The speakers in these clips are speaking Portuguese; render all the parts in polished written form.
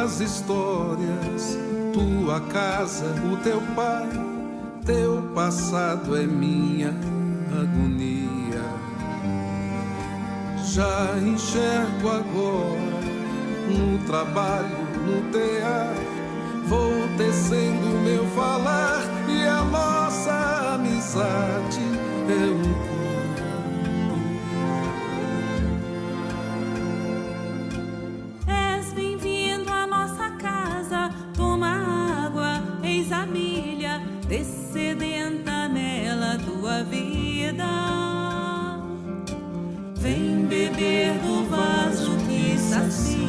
minhas histórias, tua casa, o teu pai, teu passado é minha agonia. Já enxergo agora, no trabalho, no teatro, vou tecendo meu falar e a nossa amizade é um coro. És bem-vindo à nossa casa, toma água, eis a milha, descedenta nela tua vida. Vem beber do vaso que sacia.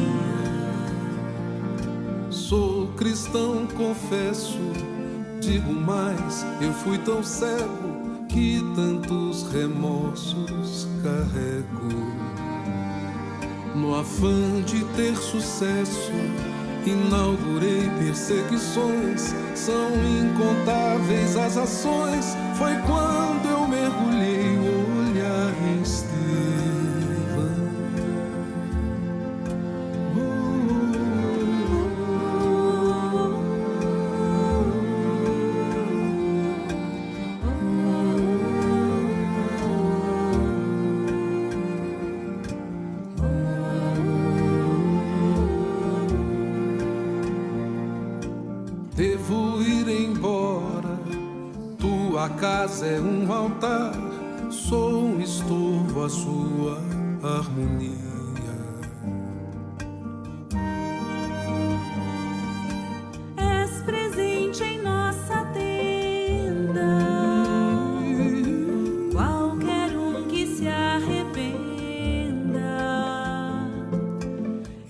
Sou cristão, confesso, digo mais, eu fui tão cego que tantos remorsos carrego. No afã de ter sucesso, inaugurei perseguições, são incontáveis as ações. Foi quando eu mergulhei o olhar em Estevão. Devo ir embora, tua casa é um altar, sou um estorvo à sua harmonia. És presente em nossa tenda, qualquer um que se arrependa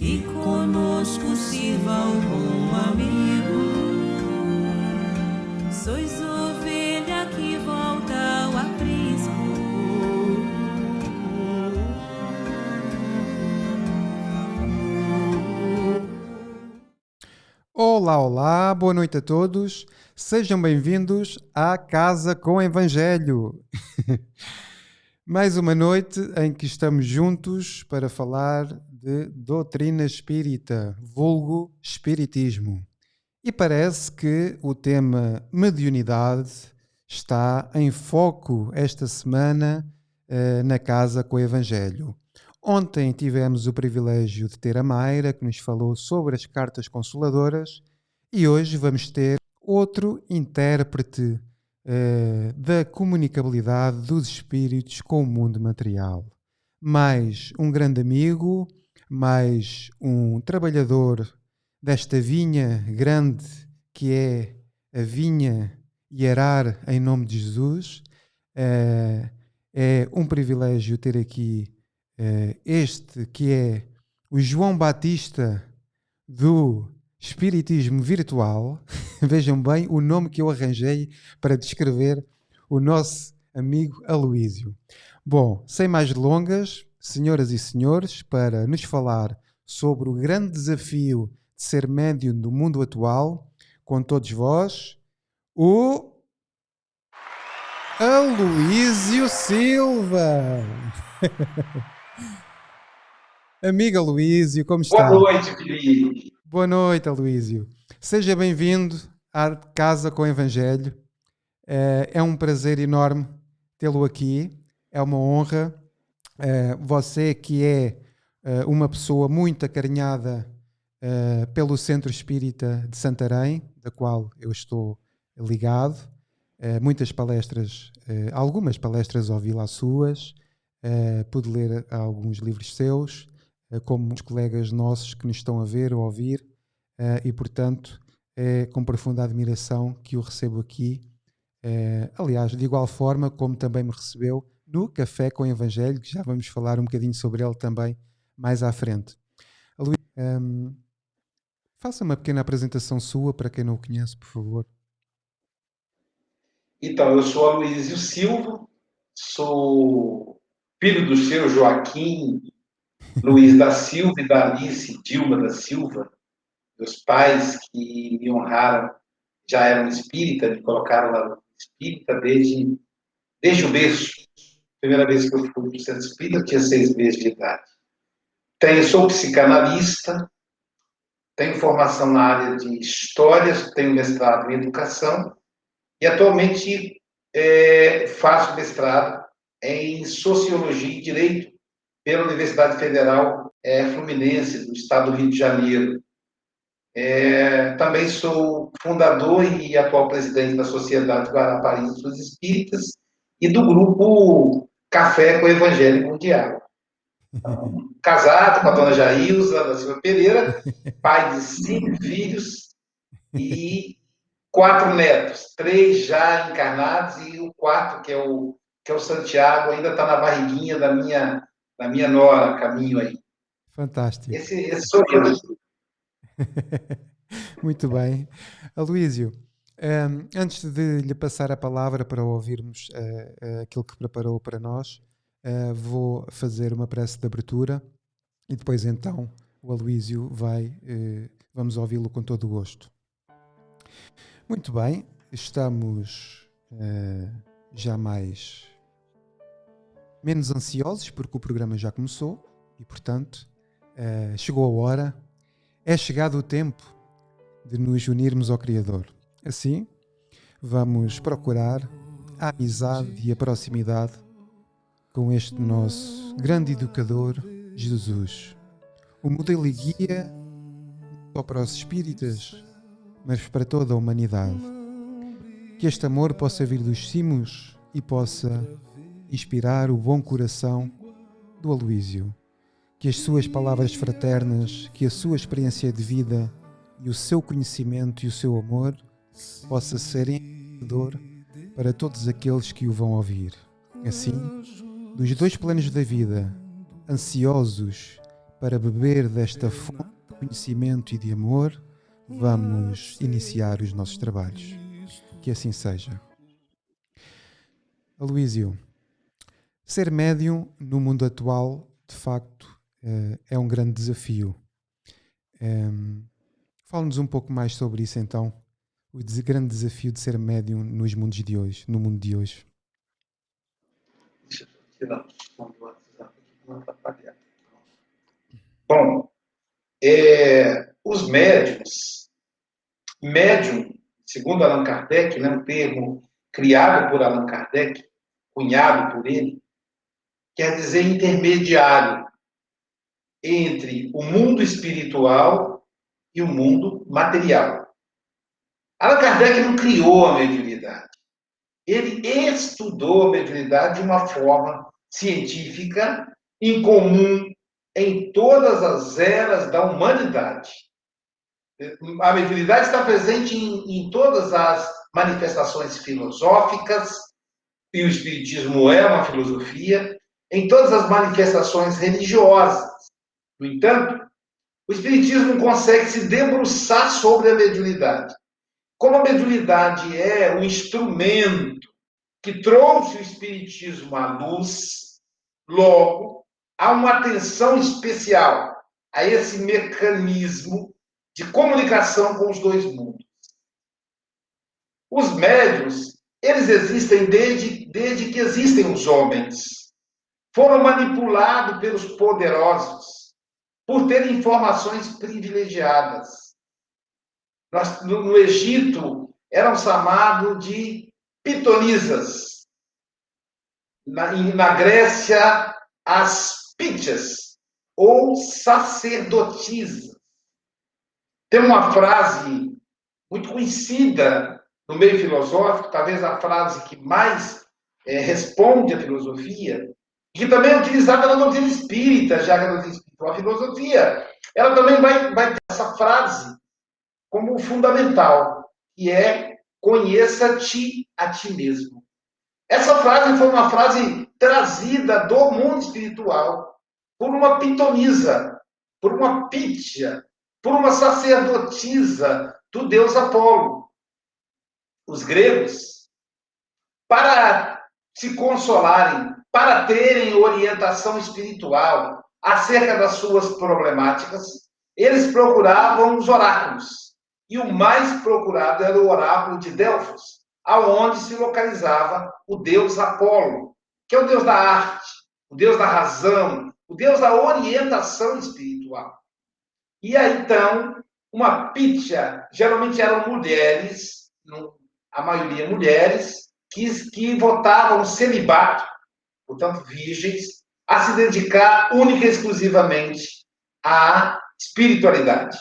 e conosco sirva algum amigo. Sois ovelha que volta ao aprisco. Olá, olá, boa noite a todos. Sejam bem-vindos à Casa com Evangelho. Mais uma noite em que estamos juntos para falar de doutrina espírita, vulgo espiritismo. E parece que o tema mediunidade está em foco esta semana na Casa com o Evangelho. Ontem tivemos o privilégio de ter a Mayra, que nos falou sobre as cartas consoladoras, e hoje vamos ter outro intérprete da comunicabilidade dos espíritos com o mundo material. Mais um grande amigo, mais um trabalhador desta vinha grande que é a vinha Ierar em nome de Jesus. É um privilégio ter aqui este que é o João Batista do Espiritismo Virtual. Vejam bem o nome que eu arranjei para descrever o nosso amigo Aloísio. Bom, sem mais delongas, senhoras e senhores, para nos falar sobre o grande desafio de ser médium do mundo atual, com todos vós, o Aloísio Silva. Amigo Aloísio, como está? Boa noite, Felipe. Boa noite, Aloísio. Seja bem-vindo à Casa com o Evangelho. É um prazer enorme tê-lo aqui. É uma honra. Você que é uma pessoa muito acarinhada pelo Centro Espírita de Santarém, da qual eu estou ligado. Muitas palestras, algumas palestras ouvi lá suas, pude ler alguns livros seus, como os colegas nossos que nos estão a ver ou a ouvir, e portanto é com profunda admiração que o recebo aqui. Aliás, de igual forma como também me recebeu no Café com o Evangelho, que já vamos falar um bocadinho sobre ele também mais à frente. Aloísio, faça uma pequena apresentação sua para quem não o conhece, por favor. Então, eu sou Aloísio Silva, sou filho do seu Joaquim Luiz da Silva e da Alice Dilma da Silva. Meus pais que me honraram já eram espírita, me colocaram lá espírita desde o berço. Primeira vez que eu fui para o centro espírita, eu tinha 6 meses de idade. Sou psicanalista, tenho formação na área de História, tenho mestrado em Educação e atualmente faço mestrado em Sociologia e Direito pela Universidade Federal Fluminense, do estado do Rio de Janeiro. Também sou fundador e atual presidente da Sociedade Guarapari dos Espíritas e do grupo Café com o Evangelho Mundial. Então, casado com a dona Jailza da Silva Pereira, pai de 5 filhos e 4 netos, 3 já encarnados e o 4, que é o Santiago, ainda está na barriguinha da minha nora, caminho aí. Fantástico. Esse sou eu. Muito bem. Aloísio, antes de lhe passar a palavra para ouvirmos aquilo que preparou para nós, vou fazer uma prece de abertura e depois então o Aloísio vamos ouvi-lo com todo o gosto. Muito bem, estamos já menos ansiosos porque o programa já começou e, portanto, chegou a hora, é chegado o tempo de nos unirmos ao Criador. Assim, vamos procurar a amizade e a proximidade com este nosso grande educador, Jesus. O modelo e guia não só para os espíritas, mas para toda a humanidade. Que este amor possa vir dos cimos e possa inspirar o bom coração do Aloísio. Que as suas palavras fraternas, que a sua experiência de vida e o seu conhecimento e o seu amor possa ser enriquecedor para todos aqueles que o vão ouvir. Assim, dos 2 planos da vida, ansiosos para beber desta fonte de conhecimento e de amor, vamos iniciar os nossos trabalhos. Que assim seja. Aloísio, ser médium no mundo atual, de facto, é um grande desafio. Fala-nos um pouco mais sobre isso, então. O grande desafio de ser médium nos mundos de hoje, no mundo de hoje. Deixa eu tirar o som do WhatsApp aqui para não atrapalhar. Bom, os médium, segundo Allan Kardec, um termo criado por Allan Kardec, cunhado por ele, quer dizer intermediário entre o mundo espiritual e o mundo material. Allan Kardec não criou a mediunidade. Ele estudou a mediunidade de uma forma científica, incomum em todas as eras da humanidade. A mediunidade está presente em todas as manifestações filosóficas, e o Espiritismo é uma filosofia, em todas as manifestações religiosas. No entanto, o Espiritismo consegue se debruçar sobre a mediunidade. Como a mediunidade é um instrumento que trouxe o Espiritismo à luz, logo, há uma atenção especial a esse mecanismo de comunicação com os 2 mundos. Os médiuns, eles existem desde que existem os homens. Foram manipulados pelos poderosos por terem informações privilegiadas. No Egito, eram chamados de pitonisas. Na Grécia, as pítias, ou sacerdotisas. Tem uma frase muito conhecida no meio filosófico, talvez a frase que mais responde à filosofia, que também é utilizada na doutrina espírita, já que a doutrina espírita é uma filosofia, ela também vai ter essa frase como fundamental, que é: conheça-te a ti mesmo. Essa frase foi uma frase trazida do mundo espiritual por uma pitonisa, por uma pítia, por uma sacerdotisa do deus Apolo. Os gregos, para se consolarem, para terem orientação espiritual acerca das suas problemáticas, eles procuravam os oráculos. E o mais procurado era o oráculo de Delfos, aonde se localizava o deus Apolo, que é o deus da arte, o deus da razão, o deus da orientação espiritual. E aí, então, uma pitya, geralmente eram mulheres, a maioria mulheres, que votavam celibato, portanto virgens, a se dedicar única e exclusivamente à espiritualidade.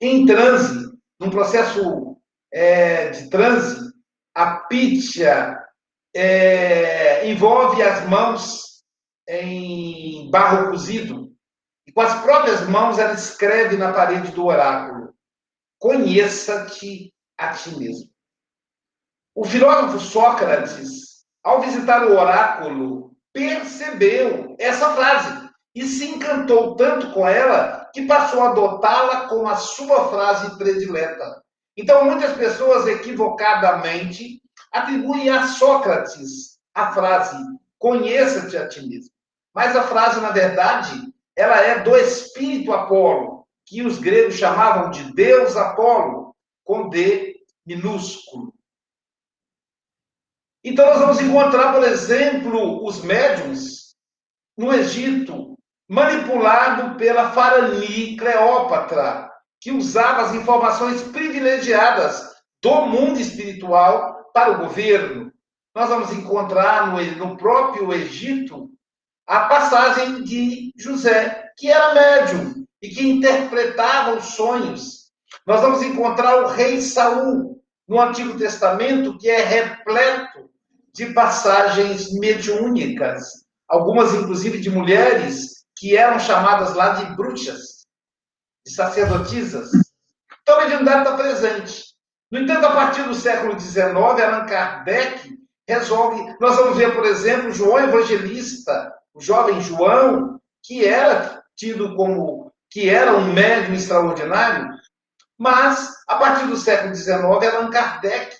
Em transe, num processo de transe, a pitya envolve as mãos em barro cozido e com as próprias mãos ela escreve na parede do oráculo: conheça-te a ti mesmo. O filósofo Sócrates, ao visitar o oráculo, percebeu essa frase e se encantou tanto com ela que passou a adotá-la como a sua frase predileta. Então, muitas pessoas equivocadamente atribuem a Sócrates a frase conheça-te a ti mesmo. Mas a frase, na verdade, ela é do espírito Apolo, que os gregos chamavam de Deus Apolo, com D minúsculo. Então, nós vamos encontrar, por exemplo, os médiuns no Egito, manipulado pela Faraó Cleópatra, que usava as informações privilegiadas do mundo espiritual para o governo. Nós vamos encontrar no próprio Egito a passagem de José, que era médium e que interpretava os sonhos. Nós vamos encontrar o rei Saul no Antigo Testamento, que é repleto de passagens mediúnicas, algumas inclusive de mulheres que eram chamadas lá de bruxas, de sacerdotisas. Então a mediunidade está presente. No entanto, a partir do século XIX, Allan Kardec resolve... Nós vamos ver, por exemplo, João Evangelista, o jovem João, que era tido como... que era um médium extraordinário, mas, a partir do século XIX, Allan Kardec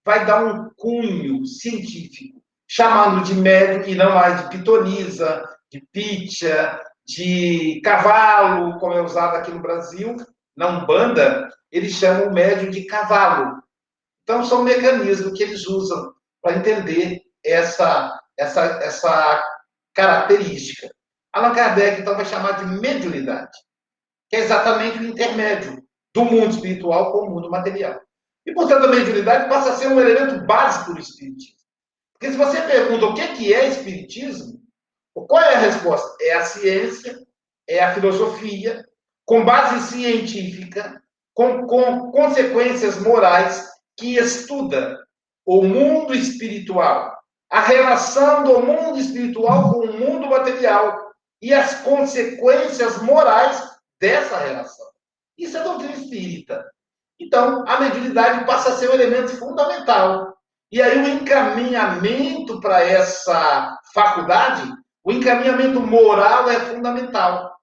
vai dar um cunho científico, chamando de médium, e não mais de pitonisa, de pitya, de cavalo, como é usado aqui no Brasil. Na Umbanda, eles chamam o médium de cavalo. Então, são mecanismos que eles usam para entender essa característica. Allan Kardec, então, vai chamar de mediunidade, que é exatamente o intermédio do mundo espiritual com o mundo material. E, portanto, a mediunidade passa a ser um elemento básico do espiritismo. Porque se você pergunta o que é espiritismo, qual é a resposta? É a ciência, é a filosofia, com base científica, com consequências morais, que estuda o mundo espiritual, a relação do mundo espiritual com o mundo material e as consequências morais dessa relação. Isso é doutrina espírita. Então, a mediunidade passa a ser um elemento fundamental. E aí o encaminhamento para essa faculdade, o encaminhamento moral é fundamental.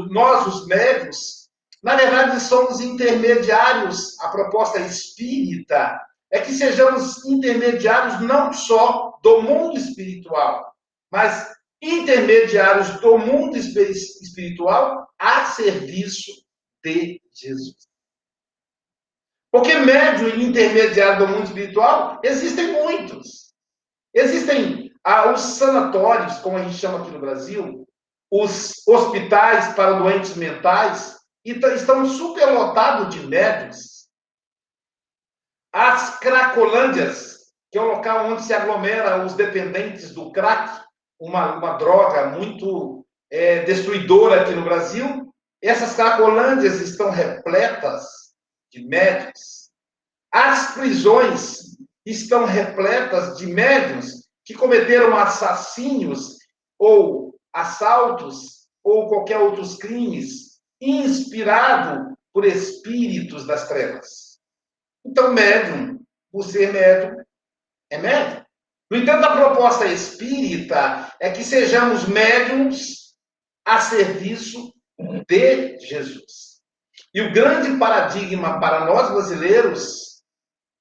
Nós, os médiuns, na verdade, somos intermediários. A proposta espírita é que sejamos intermediários não só do mundo espiritual, mas intermediários do mundo espiritual a serviço de Jesus. Porque médium e intermediário do mundo espiritual existem muitos. Existem os sanatórios, como a gente chama aqui no Brasil, os hospitais para doentes mentais, e estão superlotados de médiuns. As cracolândias, que é o local onde se aglomera os dependentes do crack, uma droga muito destruidora aqui no Brasil, essas cracolândias estão repletas de médiuns. As prisões estão repletas de médiuns que cometeram assassínios ou assaltos ou qualquer outros crimes inspirado por espíritos das trevas. Então, médium, por ser médium, é médium. No entanto, a proposta espírita é que sejamos médiums a serviço de Jesus. E o grande paradigma para nós brasileiros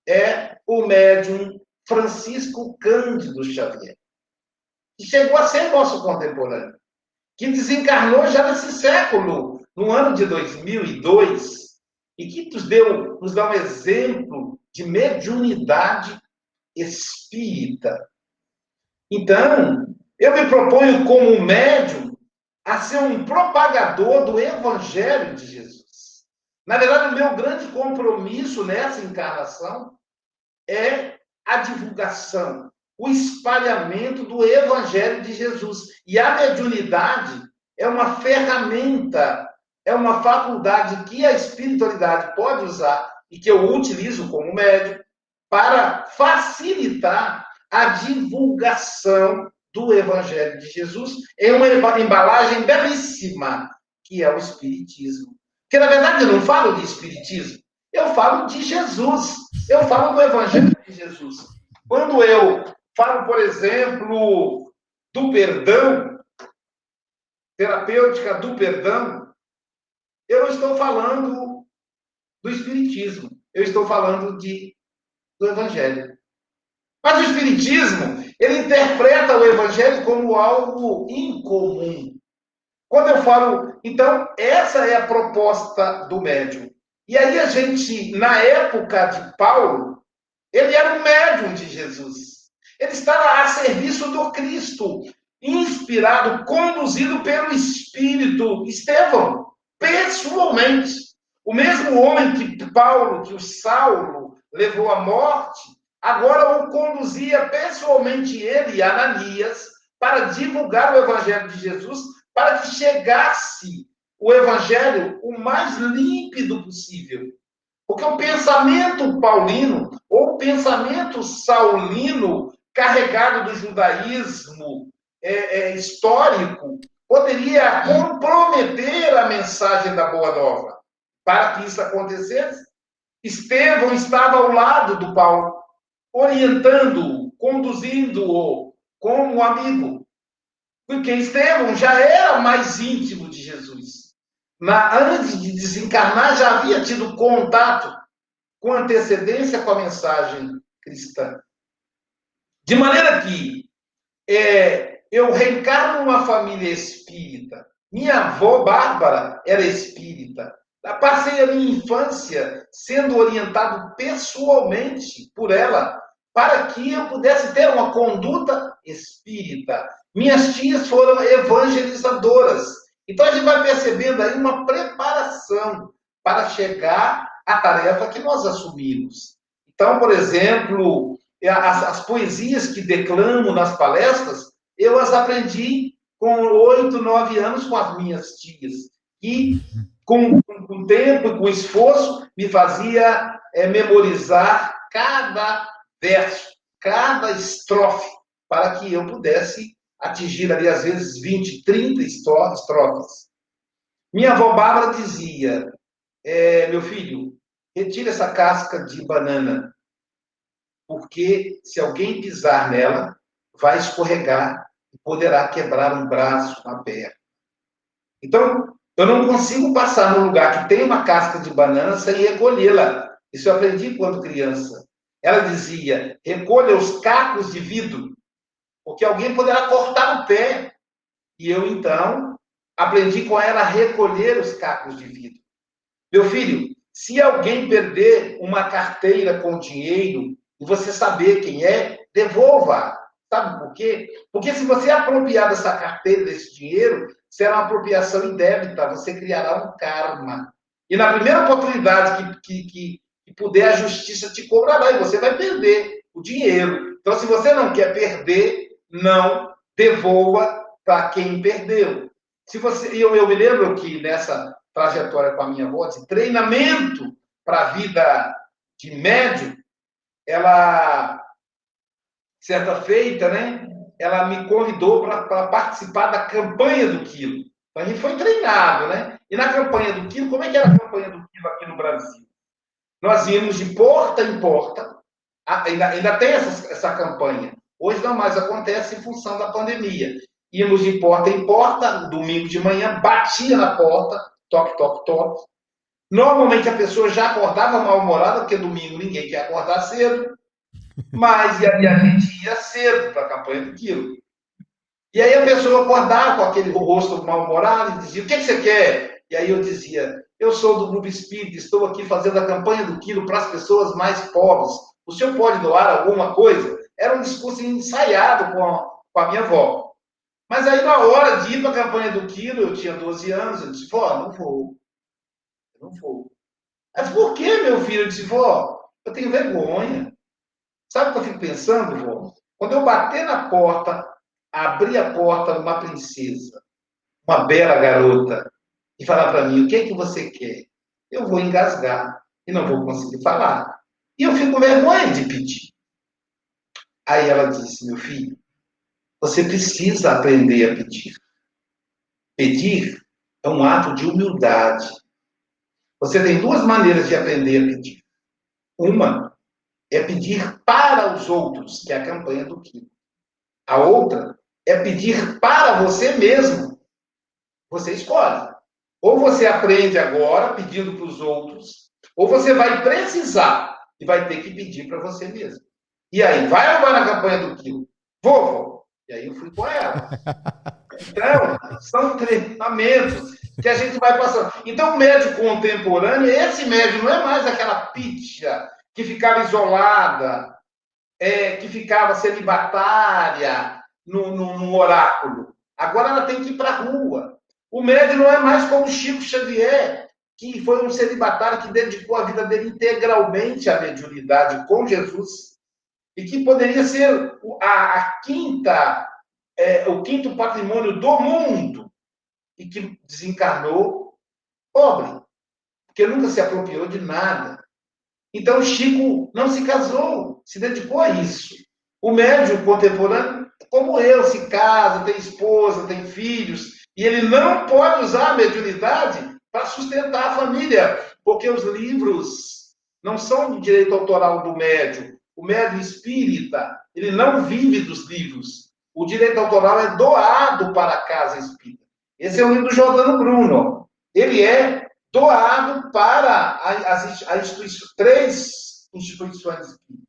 é o médium Francisco Cândido Xavier, que chegou a ser nosso contemporâneo, que desencarnou já nesse século, no ano de 2002, e que nos dá um exemplo de mediunidade espírita. Então, eu me proponho como médium a ser um propagador do Evangelho de Jesus. Na verdade, o meu grande compromisso nessa encarnação é a divulgação, o espalhamento do Evangelho de Jesus. E a mediunidade é uma ferramenta, é uma faculdade que a espiritualidade pode usar e que eu utilizo como médium para facilitar a divulgação do Evangelho de Jesus em uma embalagem belíssima, que é o Espiritismo. Porque, na verdade, eu não falo de Espiritismo, eu falo de Jesus, eu falo do Evangelho de Jesus. Quando eu falo, por exemplo, do perdão, terapêutica do perdão, eu não estou falando do Espiritismo, eu estou falando do Evangelho. Mas o Espiritismo, ele interpreta o Evangelho como algo incomum. Quando eu falo, então, essa é a proposta do médium. E aí a gente, na época de Paulo, ele era um médium de Jesus. Ele estava a serviço do Cristo, inspirado, conduzido pelo Espírito. Estevão, pessoalmente. O mesmo homem que Paulo, que o Saulo levou à morte, agora o conduzia pessoalmente ele e Ananias para divulgar o Evangelho de Jesus, para que chegasse o Evangelho o mais límpido possível. Porque o pensamento paulino, ou o pensamento saulino, carregado do judaísmo histórico, poderia comprometer a mensagem da Boa Nova. Para que isso acontecesse, Estevão estava ao lado do Paulo, orientando-o, conduzindo-o como amigo. Porque Estevão já era mais íntimo de Jesus. Antes de desencarnar, já havia tido contato com antecedência com a mensagem cristã. De maneira que eu reencarno numa família espírita. Minha avó, Bárbara, era espírita. Eu passei a minha infância sendo orientado pessoalmente por ela para que eu pudesse ter uma conduta espírita. Minhas tias foram evangelizadoras. Então a gente vai percebendo aí uma preparação para chegar à tarefa que nós assumimos. Então, por exemplo, as poesias que declamo nas palestras, eu as aprendi com 8, 9 anos com as minhas tias. E com o tempo e com esforço, me fazia memorizar cada verso, cada estrofe, para que eu pudesse atingir ali, às vezes, 20, 30 estrofes. Minha avó Bárbara dizia, meu filho, retire essa casca de banana, porque se alguém pisar nela, vai escorregar e poderá quebrar um braço, uma perna. Então, eu não consigo passar num lugar que tem uma casca de banana sem recolhê-la. Isso eu aprendi quando criança. Ela dizia, recolha os cacos de vidro, porque alguém poderá cortar o pé. E eu, então, aprendi com ela a recolher os cacos de vidro. Meu filho, se alguém perder uma carteira com dinheiro e você saber quem é, devolva. Sabe por quê? Porque se você apropriar dessa carteira, desse dinheiro, será uma apropriação indébita, você criará um karma. E na primeira oportunidade que puder, a justiça te cobrará e você vai perder o dinheiro. Então, se você não quer perder, não devolva para quem perdeu. Se você, eu me lembro que nessa trajetória com a minha avó, de treinamento para a vida de médium, ela, certa feita, né, ela me convidou para participar da campanha do quilo. Então, a gente foi treinado, né? E na campanha do quilo, como é que era a campanha do quilo aqui no Brasil? Nós íamos de porta em porta, ainda tem essa campanha. Hoje não mais acontece em função da pandemia. Íamos de porta em porta, domingo de manhã, batia na porta, toque, toque, toque. Normalmente a pessoa já acordava mal-humorada, porque domingo ninguém quer acordar cedo, mas a gente ia cedo para a campanha do quilo. E aí a pessoa acordava com aquele rosto mal-humorado e dizia, o que você quer? E aí eu dizia, eu sou do Grupo Espírita, estou aqui fazendo a campanha do quilo para as pessoas mais pobres. O senhor pode doar alguma coisa? Era um discurso ensaiado com a minha avó. Mas aí na hora de ir para a campanha do quilo, eu tinha 12 anos, eu disse, vó, não vou. Eu não vou. Mas por que, meu filho? Eu disse, vó, eu tenho vergonha. Sabe o que eu fico pensando, vó? Quando eu bater na porta, abrir a porta uma princesa, uma bela garota, e falar para mim, o que é que você quer? Eu vou engasgar e não vou conseguir falar. E eu fico com vergonha de pedir. Aí ela disse, meu filho, você precisa aprender a pedir. Pedir é um ato de humildade. Você tem duas maneiras de aprender a pedir. Uma é pedir para os outros, que é a campanha do Kiko. A outra é pedir para você mesmo. Você escolhe. Ou você aprende agora pedindo para os outros, ou você vai precisar e vai ter que pedir para você mesmo. E aí, vai ou vai na campanha do Kiko? Vou. E aí eu fui com ela. Então, são treinamentos que a gente vai passando. Então, o médio contemporâneo, esse médio não é mais aquela pitia que ficava isolada, que ficava celibatária no oráculo. Agora ela tem que ir para a rua. O médio não é mais como Chico Xavier, que foi um celibatário que dedicou a vida dele integralmente à mediunidade com Jesus, e que poderia ser a quinta o quinto patrimônio do mundo e que desencarnou pobre, porque nunca se apropriou de nada. Então, Chico não se casou, se dedicou a isso. O médium contemporâneo, como eu, se casa, tem esposa, tem filhos, e ele não pode usar a mediunidade para sustentar a família, porque os livros não são de direito autoral do médium. O médium espírita, ele não vive dos livros. O direito autoral é doado para a casa espírita. Esse é o livro do Giordano Bruno. Ele é doado para três instituições espíritas.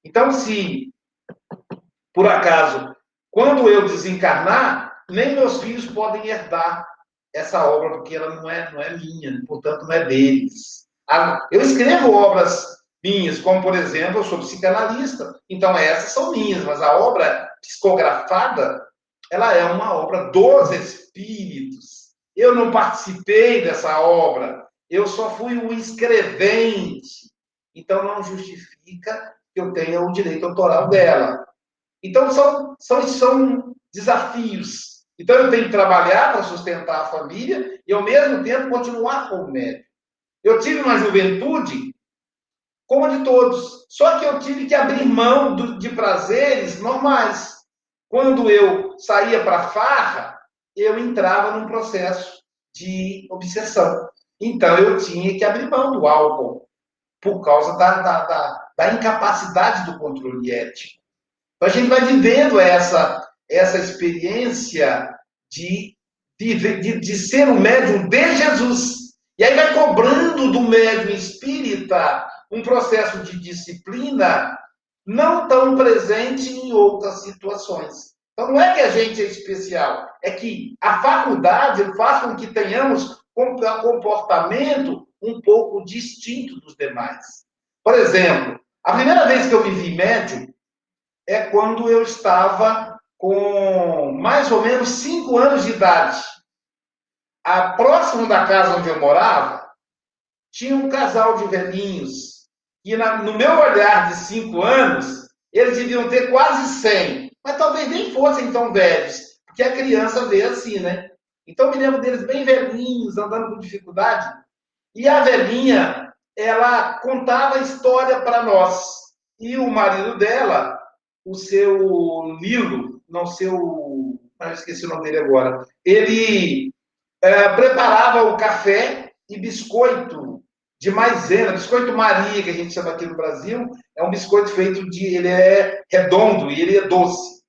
Então, se, por acaso, quando eu desencarnar, nem meus filhos podem herdar essa obra, porque ela não é minha, portanto, não é deles. Eu escrevo obras minhas, como, por exemplo, eu sou psicanalista, então essas são minhas, mas a obra psicografada, ela é uma obra dos espíritos. Eu não participei dessa obra, eu só fui um escrevente. Então, não justifica que eu tenha o direito autoral dela. Então, são desafios. Então, eu tenho que trabalhar para sustentar a família e, ao mesmo tempo, continuar com o médico. Eu tive uma juventude como a de todos, só que eu tive que abrir mão de prazeres normais. Quando eu saía para farra, eu entrava num processo de obsessão. Então, eu tinha que abrir mão do álcool por causa da incapacidade do controle ético. Então, a gente vai vivendo essa experiência de ser um médium de Jesus. E aí vai cobrando do médium espírita um processo de disciplina não tão presente em outras situações. Então, não é que a gente é especial, é que a faculdade faz com que tenhamos um comportamento um pouco distinto dos demais. Por exemplo, a primeira vez que eu me vi médium é quando eu estava com mais ou menos 5 anos de idade. Próximo da casa onde eu morava, tinha um casal de velhinhos. E no meu olhar de 5 anos, eles deviam ter quase 100. Mas talvez nem fossem tão velhos, porque a criança vê assim, né? Então, me lembro deles bem velhinhos, andando com dificuldade. E a velhinha, ela contava a história para nós. E o marido dela, o seu Nilo, não seu... eu esqueci o nome dele agora. Ele preparava o café e biscoito de maisena, biscoito Maria, que a gente chama aqui no Brasil, é um biscoito feito ele é redondo e ele é doce.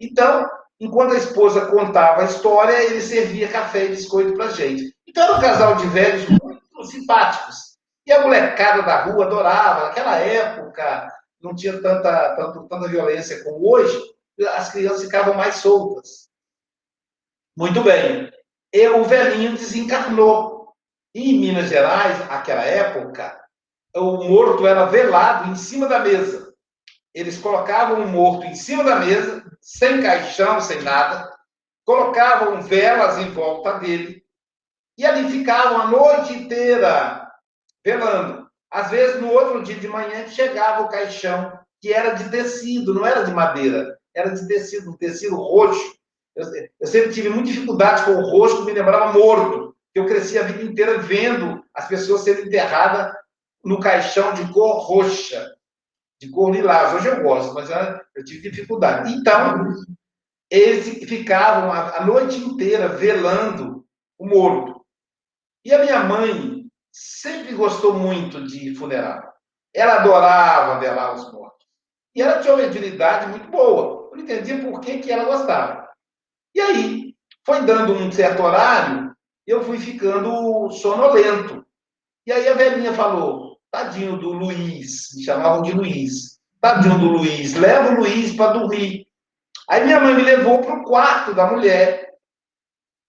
Então, enquanto a esposa contava a história, ele servia café e biscoito pra gente. Então, era um casal de velhos muito simpáticos. E a molecada da rua adorava. Naquela época, não tinha tanta violência como hoje, as crianças ficavam mais soltas. Muito bem. E o velhinho desencarnou. E em Minas Gerais, naquela época, o morto era velado em cima da mesa. Eles colocavam o morto em cima da mesa, sem caixão, sem nada, colocavam velas em volta dele, e ali ficavam a noite inteira velando. Às vezes, no outro dia de manhã, chegava o caixão, que era de tecido, não era de madeira, era de tecido, um tecido roxo. Eu sempre tive muita dificuldade com o roxo, que me lembrava morto. Eu cresci a vida inteira vendo as pessoas sendo enterradas no caixão de cor roxa, de cor lilás. Hoje eu gosto, mas eu tive dificuldade. Então, eles ficavam a noite inteira velando o morto. E a minha mãe sempre gostou muito de funeral. Ela adorava velar os mortos. E ela tinha uma mediunidade muito boa. Eu não entendia por que ela gostava. E aí, foi dando um certo horário, eu fui ficando sonolento. E aí a velhinha falou, tadinho do Luiz, me chamavam de Luiz. Tadinho do Luiz, leva o Luiz para dormir. Aí minha mãe me levou para o quarto da mulher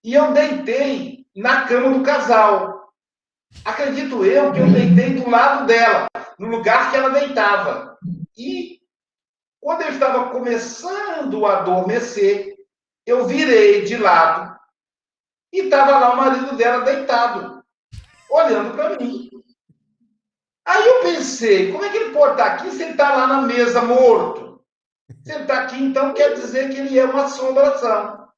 e eu deitei na cama do casal. Acredito eu que eu deitei do lado dela, no lugar que ela deitava. E quando eu estava começando a adormecer, eu virei de lado e estava lá o marido dela deitado, olhando para mim. Aí eu pensei, como é que ele pode estar aqui se ele está lá na mesa morto? Se ele está aqui, então quer dizer que ele é uma assombração.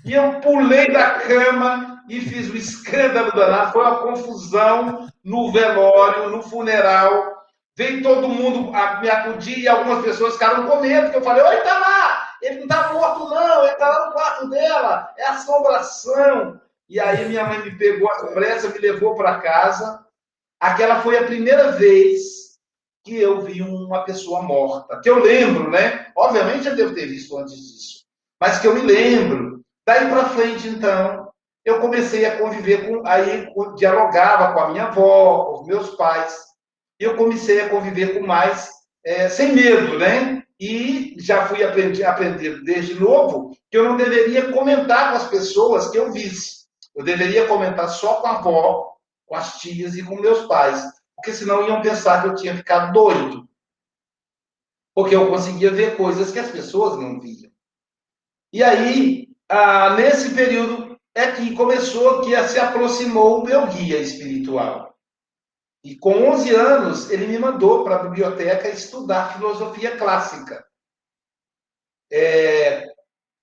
E eu pulei da cama e fiz um escândalo danado. Foi uma confusão no velório, no funeral. Veio todo mundo me acudir e algumas pessoas ficaram com medo, porque eu falei, oi, está lá! Ele não está morto, não, ele está lá no quarto dela, é assombração. E aí minha mãe me pegou à pressa, me levou para casa. Aquela foi a primeira vez que eu vi uma pessoa morta. Que eu lembro, né? Obviamente eu devo ter visto antes disso. Mas que eu me lembro. Daí para frente, então, eu comecei a conviver com... Aí dialogava com a minha avó, com os meus pais. E eu comecei a conviver com mais, sem medo, né? E já fui aprender desde novo que eu não deveria comentar com as pessoas que eu visse. Eu deveria comentar só com a avó, com as tias e com meus pais, porque senão iam pensar que eu tinha ficado doido, porque eu conseguia ver coisas que as pessoas não viam. E aí, nesse período, é que começou, que se aproximou o meu guia espiritual. E com 11 anos, ele me mandou para a biblioteca estudar filosofia clássica.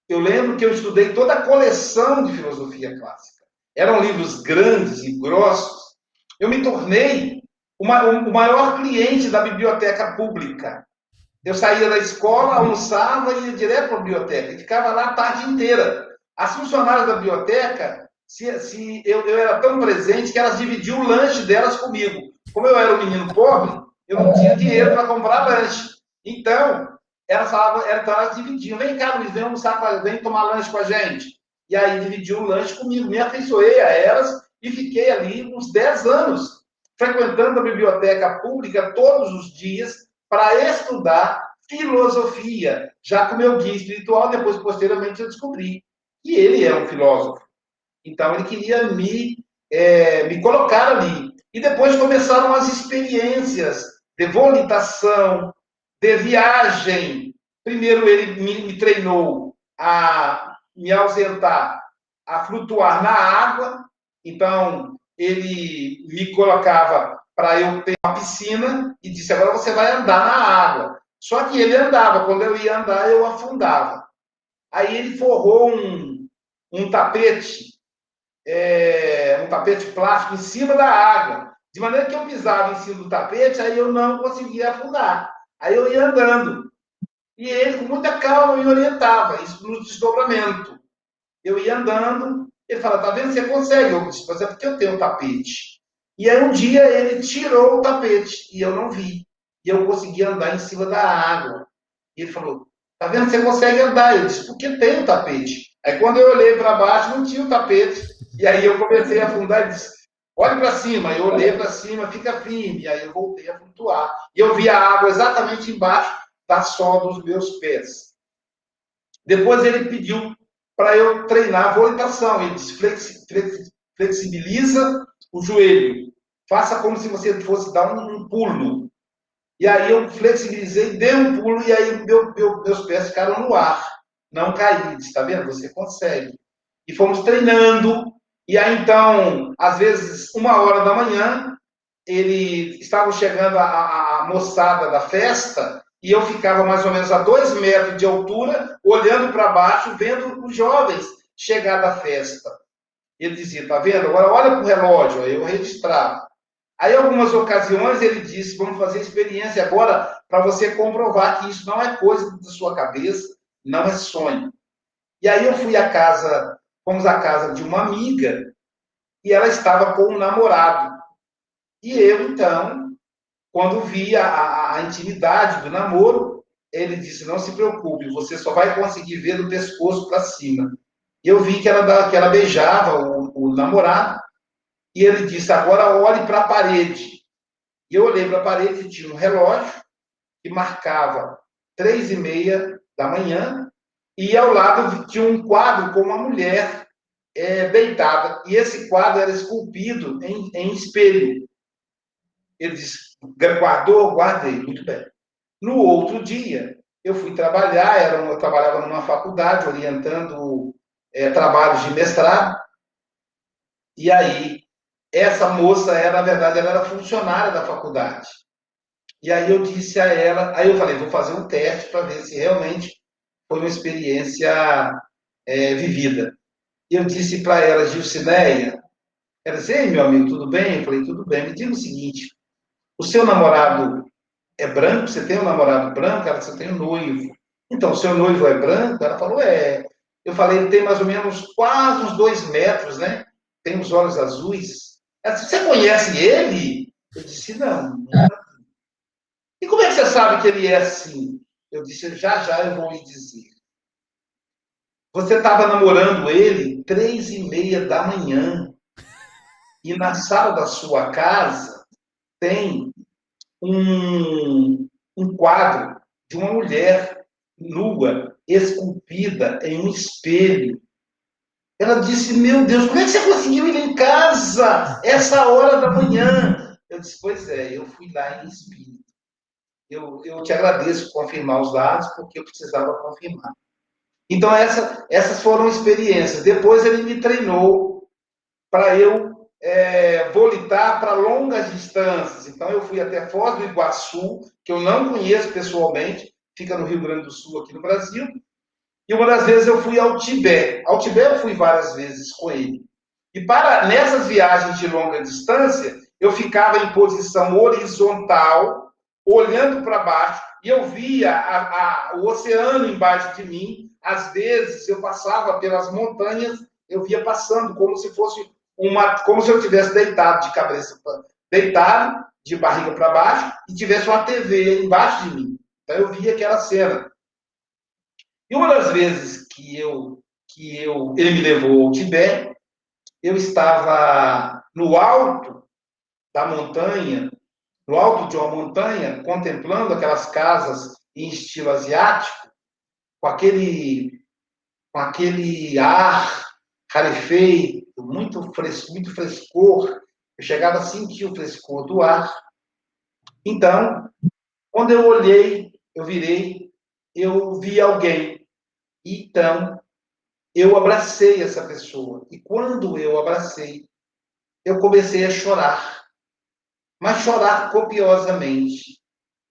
Eu lembro que eu estudei toda a coleção de filosofia clássica. Eram livros grandes e grossos. Eu me tornei o maior cliente da biblioteca pública. Eu saía da escola, almoçava e ia direto para a biblioteca. E ficava lá a tarde inteira. As funcionárias da biblioteca, eu era tão presente que elas dividiam o lanche delas comigo. Como eu era um menino pobre, eu não tinha dinheiro para comprar lanche. Então, elas dividiam. Vem cá, Luiz, vem almoçar, vem tomar lanche com a gente. E aí dividiam o lanche comigo. Me afeiçoei a elas e fiquei ali uns 10 anos, frequentando a biblioteca pública todos os dias para estudar filosofia, já com o meu guia espiritual. Depois, posteriormente, eu descobri que ele é um filósofo. Então, ele queria me colocar ali. E depois começaram as experiências de volitação, de viagem. Primeiro, ele me treinou a me ausentar, a flutuar na água. Então, ele me colocava para eu ter uma piscina e disse, agora você vai andar na água. Só que ele andava, quando eu ia andar, eu afundava. Aí ele forrou um tapete plástico em cima da água, de maneira que eu pisava em cima do tapete, aí eu não conseguia afundar. Aí eu ia andando. E ele, com muita calma, me orientava, isso no desdobramento. Eu ia andando, ele falava, tá vendo, você consegue. Eu disse, mas é porque eu tenho um tapete. E aí um dia ele tirou o tapete, e eu não vi. E eu consegui andar em cima da água. E ele falou, tá vendo, você consegue andar. Eu disse, porque tem o tapete. Aí quando eu olhei para baixo, não tinha o tapete. E aí eu comecei a afundar e disse, olhe para cima. Eu olhei para cima, fica firme. E aí eu voltei a flutuar. E eu vi a água exatamente embaixo da sola dos meus pés. Depois ele pediu para eu treinar volitação. Ele disse, flexibiliza o joelho. Faça como se você fosse dar um pulo. E aí eu flexibilizei, dei um pulo e aí meus pés ficaram no ar. Não caí. Está vendo? Você consegue. E fomos treinando. E aí, então, às vezes, 1h da manhã, estavam chegando a moçada da festa, e eu ficava mais ou menos a 2 metros de altura, olhando para baixo, vendo os jovens chegar da festa. Ele dizia, tá vendo? Agora olha para o relógio, aí eu registrava. Aí, em algumas ocasiões, ele disse, vamos fazer experiência agora para você comprovar que isso não é coisa da sua cabeça, não é sonho. E aí eu fomos à casa de uma amiga, e ela estava com um namorado. E eu, então, quando vi a intimidade do namoro, ele disse, não se preocupe, você só vai conseguir ver do pescoço para cima. E eu vi que ela beijava o namorado, e ele disse, agora olhe para a parede. E eu olhei para a parede e tinha um relógio que marcava 3:30 da manhã, e ao lado tinha um quadro com uma mulher deitada. E esse quadro era esculpido em espelho. Ele disse, guardou? Guardei, muito bem. No outro dia, eu fui trabalhar, eu trabalhava numa faculdade, orientando trabalhos de mestrado, e aí, essa moça, na verdade, ela era funcionária da faculdade. E aí eu disse a ela, aí eu falei, vou fazer um teste para ver se realmente foi uma experiência vivida. E eu disse para ela, Gilcineia, ela disse, ei, meu amigo, tudo bem? Eu falei, tudo bem. Me diga o seguinte, o seu namorado é branco? Você tem um namorado branco? Ela disse, eu tenho um noivo. Então, o seu noivo é branco? Ela falou, é. Eu falei, ele tem mais ou menos quase uns 2 metros, né? Tem os olhos azuis. Ela disse, você conhece ele? Eu disse, não. E como é que você sabe que ele é assim? Eu disse, já já eu vou lhe dizer. Você estava namorando ele 3:30 da manhã. E na sala da sua casa tem um quadro de uma mulher nua, esculpida em um espelho. Ela disse, meu Deus, como é que você conseguiu ir em casa essa hora da manhã? Eu disse, pois é, eu fui lá em espírito. Eu te agradeço por confirmar os dados, porque eu precisava confirmar. Então, essas foram experiências. Depois ele me treinou para eu volitar para longas distâncias. Então, eu fui até Foz do Iguaçu, que eu não conheço pessoalmente, fica no Rio Grande do Sul, aqui no Brasil. E uma das vezes eu fui ao Tibete. Ao Tibete eu fui várias vezes com ele. E nessas viagens de longa distância, eu ficava em posição horizontal, olhando para baixo, e eu via o oceano embaixo de mim. Às vezes eu passava pelas montanhas, eu via passando como se fosse como se eu tivesse deitado de cabeça, deitado de barriga para baixo e tivesse uma TV embaixo de mim. Então eu via aquela cena. E uma das vezes que ele me levou ao Tibete, eu estava no alto da montanha, no alto de uma montanha, contemplando aquelas casas em estilo asiático, com aquele ar rarefeito, muito frescor. Eu chegava a sentir o frescor do ar. Então, quando eu olhei, eu virei, eu vi alguém. Então, eu abracei essa pessoa. E quando eu abracei, eu comecei a chorar. Mas chorar copiosamente.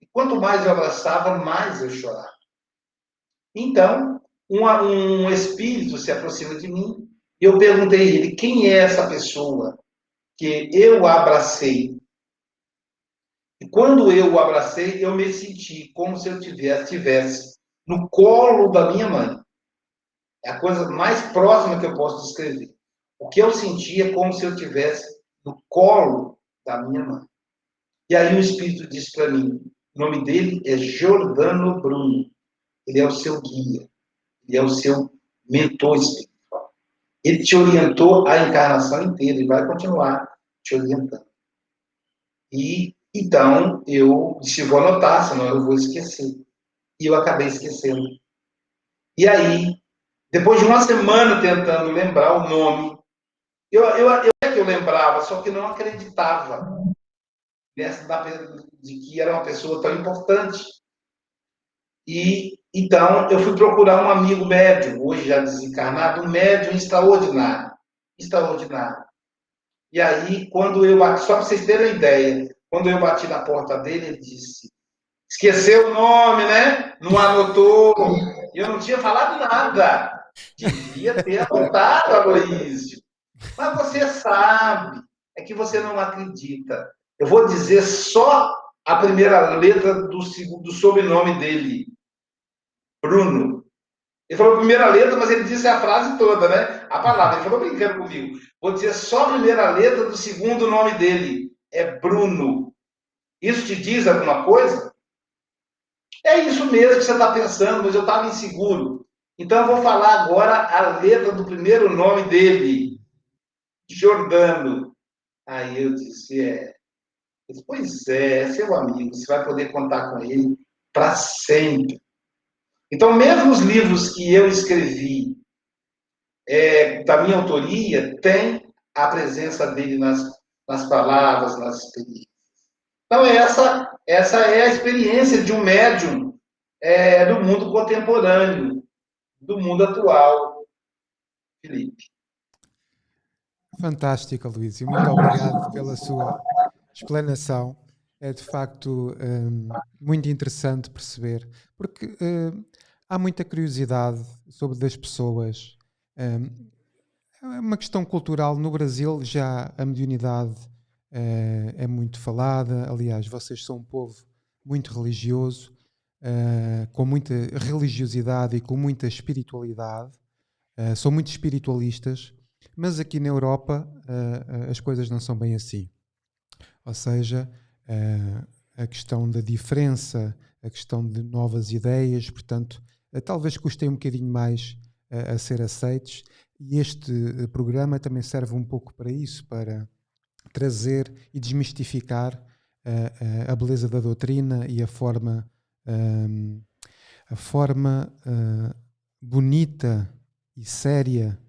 E quanto mais eu abraçava, mais eu chorava. Então, um espírito se aproxima de mim e eu perguntei a ele, quem é essa pessoa que eu abracei? E quando eu o abracei, eu me senti como se eu estivesse no colo da minha mãe. É a coisa mais próxima que eu posso descrever. O que eu sentia como se eu estivesse no colo da minha mãe. E aí o Espírito disse para mim, o nome dele é Giordano Bruno. Ele é o seu guia. Ele é o seu mentor espiritual. Ele te orientou a encarnação inteira e vai continuar te orientando. E então eu disse, vou anotar, senão eu vou esquecer. E eu acabei esquecendo. E aí, depois de uma semana tentando lembrar o nome, eu lembrava, só que não acreditava de que era uma pessoa tão importante. E então eu fui procurar um amigo médium, hoje já desencarnado, um médium extraordinário. Extraordinário. E aí, quando eu bati, só para vocês terem uma ideia, quando eu bati na porta dele, ele disse: esqueceu o nome, né? Não anotou. E eu não tinha falado nada. Devia ter anotado, Aloísio. Mas você sabe, é que você não acredita. Eu vou dizer só a primeira letra do sobrenome dele, Bruno. Ele falou a primeira letra, mas ele disse a frase toda, né? A palavra. Ele falou brincando comigo. Vou dizer só a primeira letra do segundo nome dele. É Bruno. Isso te diz alguma coisa? É isso mesmo que você está pensando, mas eu estava inseguro. Então eu vou falar agora a letra do primeiro nome dele, Jordano. Aí eu disse, pois é seu amigo, você vai poder contar com ele para sempre. Então, mesmo os livros que eu escrevi da minha autoria, tem a presença dele nas palavras, nas experiências. Então, essa é a experiência de um médium do mundo contemporâneo, do mundo atual, Felipe. Fantástico, Luís, e muito obrigado pela sua explanação. É de facto muito interessante perceber, porque há muita curiosidade sobre das pessoas. É uma questão cultural. No Brasil já a mediunidade é muito falada. Aliás, vocês são um povo muito religioso, com muita religiosidade e com muita espiritualidade. São muito espiritualistas, mas aqui na Europa as coisas não são bem assim. Ou seja, a questão da diferença, a questão de novas ideias, portanto, talvez custem um bocadinho mais a ser aceitos, e este programa também serve um pouco para isso, para trazer e desmistificar a beleza da doutrina e a forma bonita e séria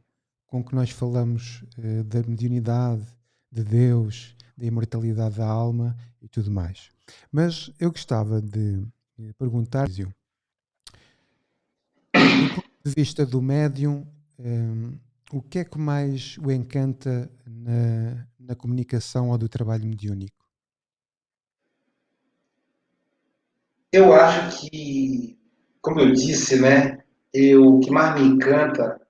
com que nós falamos da mediunidade, de Deus, da imortalidade da alma e tudo mais. Mas eu gostava de perguntar, do ponto de vista do médium, o que é que mais o encanta na comunicação ou do trabalho mediúnico? Eu acho que, como eu disse, né, o que mais me encanta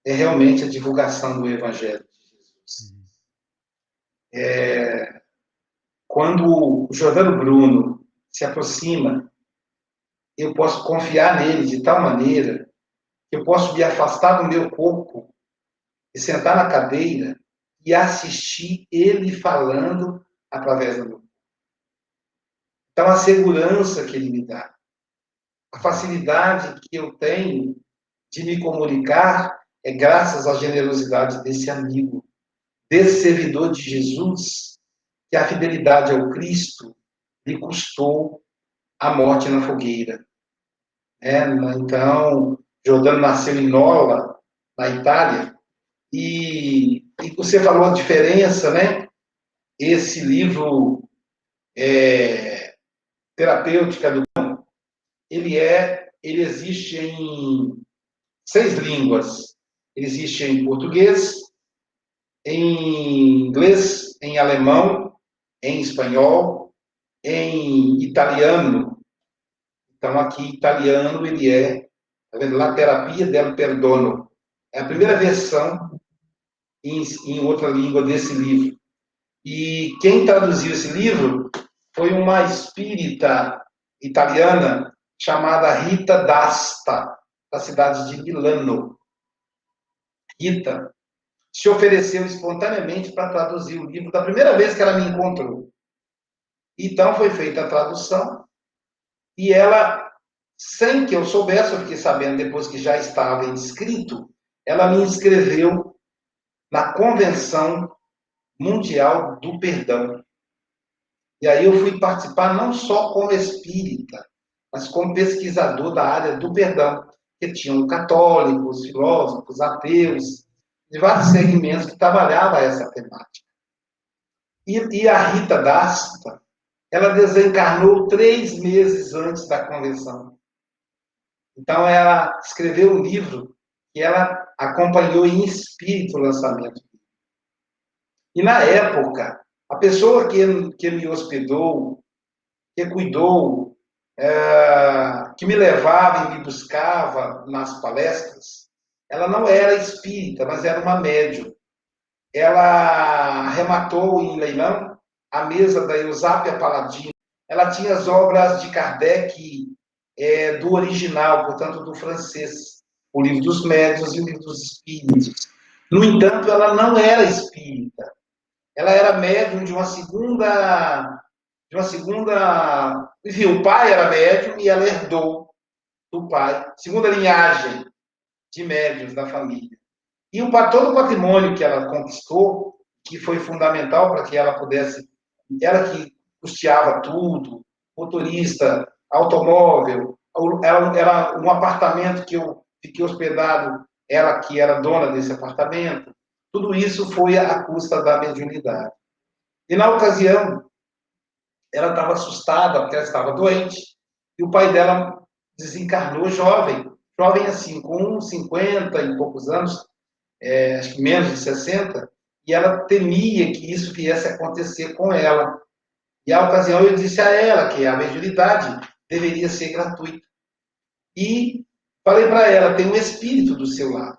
é realmente a divulgação do Evangelho de Jesus. Quando o Jordano Bruno se aproxima, eu posso confiar nele de tal maneira que eu posso me afastar do meu corpo e sentar na cadeira e assistir ele falando através do meu corpo. Então, a segurança que ele me dá, a facilidade que eu tenho de me comunicar é graças à generosidade desse amigo, desse servidor de Jesus, que a fidelidade ao Cristo lhe custou a morte na fogueira. Então, Giordano nasceu em Nola, na Itália, e você falou a diferença, né? Esse livro Terapêutica do ele existe em 6 línguas. Ele existe em português, em inglês, em alemão, em espanhol, em italiano. Então, aqui, italiano, ele tá vendo? La terapia del perdono. É a primeira versão em outra língua desse livro. E quem traduziu esse livro foi uma espírita italiana chamada Rita D'Asta, da cidade de Milano. Rita se ofereceu espontaneamente para traduzir o livro da primeira vez que ela me encontrou. Então foi feita a tradução e ela, sem que eu soubesse, eu fiquei sabendo depois que já estava inscrito, ela me inscreveu na Convenção Mundial do Perdão. E aí eu fui participar não só como espírita, mas como pesquisador da área do perdão, que tinham católicos, filósofos, ateus, de vários segmentos que trabalhavam essa temática. E a Rita D'Asta, ela desencarnou 3 meses antes da convenção. Então, ela escreveu um livro que ela acompanhou em espírito o lançamento. E na época, a pessoa que me hospedou, que cuidou, que me levava e me buscava nas palestras, ela não era espírita, mas era uma médium. Ela arrematou em leilão a mesa da Eusápia Paladino. Ela tinha as obras de Kardec do original, portanto, do francês, o livro dos médiuns e o livro dos espíritos. No entanto, ela não era espírita. Ela era médium enfim, o pai era médium e ela herdou do pai, segunda linhagem de médiuns da família. E todo o patrimônio que ela conquistou, que foi fundamental para que ela pudesse, ela que custeava tudo, motorista, automóvel, era um apartamento que eu fiquei hospedado, ela que era dona desse apartamento, tudo isso foi à custa da mediunidade. E na ocasião, ela estava assustada, porque ela estava doente, e o pai dela desencarnou jovem assim, com 50 e poucos anos, acho que menos de 60, e ela temia que isso viesse a acontecer com ela. E a ocasião eu disse a ela que a mediunidade deveria ser gratuita. E falei para ela, tem um espírito do seu lado.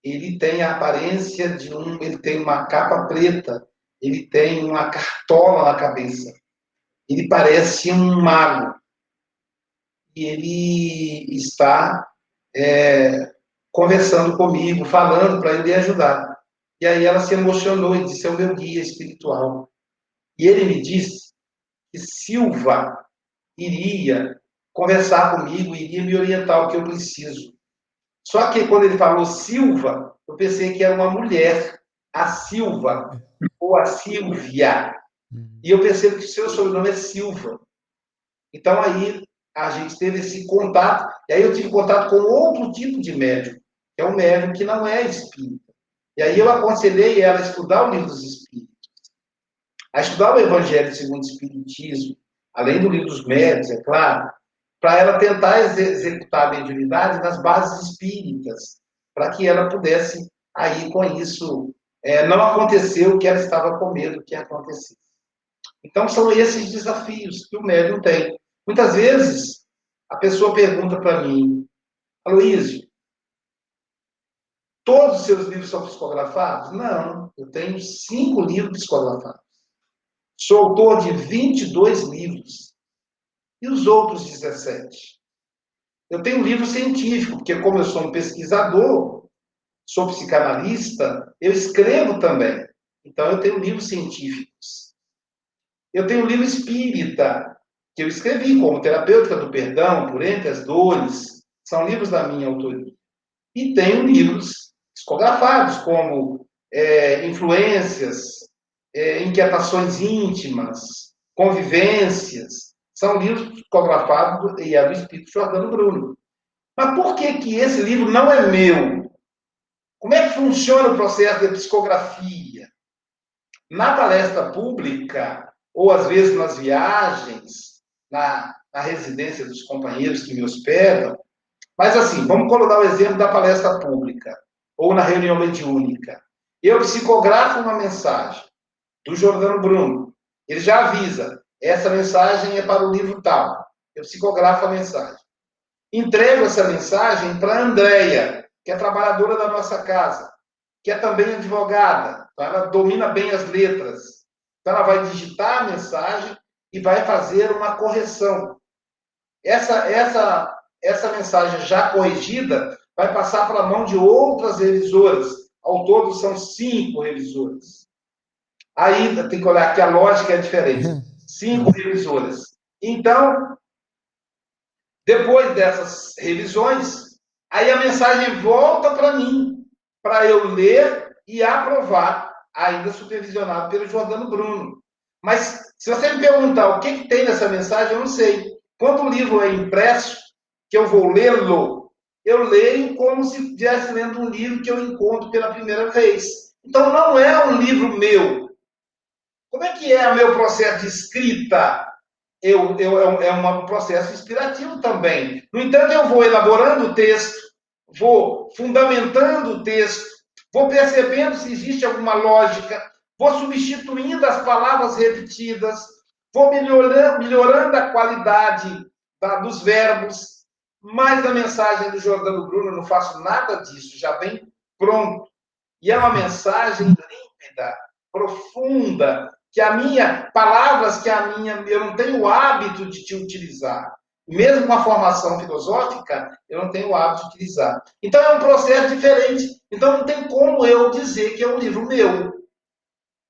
Ele tem a aparência ele tem uma capa preta, ele tem uma cartola na cabeça. Ele parece um mago. E ele está conversando comigo, falando para eu lhe ajudar. E aí ela se emocionou e disse, é o meu guia espiritual. E ele me disse que Silva iria conversar comigo, iria me orientar o que eu preciso. Só que quando ele falou Silva, eu pensei que era uma mulher, a Silva, ou a Silvia. E eu pensei que o seu sobrenome é Silva. Então aí a gente teve esse contato, e aí eu tive contato com outro tipo de médium, que é um médium que não é espírita. E aí eu aconselhei ela a estudar o livro dos espíritos, a estudar o Evangelho segundo o Espiritismo, além do livro dos médiuns, é claro, para ela tentar executar a mediunidade nas bases espíritas, para que ela pudesse, aí com isso, não acontecer o que ela estava com medo que acontecesse. Então, são esses desafios que o médium tem. Muitas vezes, a pessoa pergunta para mim, Aloísio, todos os seus livros são psicografados? Não, eu tenho 5 livros psicografados. Sou autor de 22 livros. E os outros 17? Eu tenho um livro científico, porque como eu sou um pesquisador, sou psicanalista, eu escrevo também. Então, eu tenho livros científicos. Eu tenho um livro espírita, que eu escrevi, como Terapêutica do Perdão, Por Entre as Dores, são livros da minha autoria. E tenho livros psicografados, como Influências, Inquietações Íntimas, Convivências, são livros psicografados e é do Espírito Jordano Bruno. Mas por que esse livro não é meu? Como é que funciona o processo de psicografia? Na palestra pública, ou às vezes nas viagens, na residência dos companheiros que me hospedam, mas assim, vamos colocar o exemplo da palestra pública, ou na reunião mediúnica. Eu psicografo uma mensagem do Jordano Bruno. Ele já avisa, essa mensagem é para o livro tal. Eu psicografo a mensagem. Entrego essa mensagem para a Andréia, que é trabalhadora da nossa casa, que é também advogada. Então, ela domina bem as letras. Então, ela vai digitar a mensagem e vai fazer uma correção. Essa mensagem já corrigida vai passar para a mão de outras revisoras. Ao todo, são 5 revisoras. Aí tem que olhar que a lógica é diferente. 5 revisoras. Então, depois dessas revisões, aí a mensagem volta para mim, para eu ler e aprovar, ainda supervisionado pelo Jordano Bruno. Mas, se você me perguntar o que tem nessa mensagem, eu não sei. Quando o livro é impresso, que eu vou lê-lo, eu leio como se estivesse lendo um livro que eu encontro pela primeira vez. Então, não é um livro meu. Como é que é o meu processo de escrita? É um processo inspirativo também. No entanto, eu vou elaborando o texto, vou fundamentando o texto, vou percebendo se existe alguma lógica, vou substituindo as palavras repetidas, vou melhorando a qualidade dos verbos, mas na mensagem do Jordano Bruno eu não faço nada disso, já vem pronto. E é uma mensagem límpida, profunda, que palavras que eu não tenho o hábito de te utilizar. Mesmo com a formação filosófica, eu não tenho o hábito de utilizar. Então é um processo diferente. Então não tem como eu dizer que é um livro meu.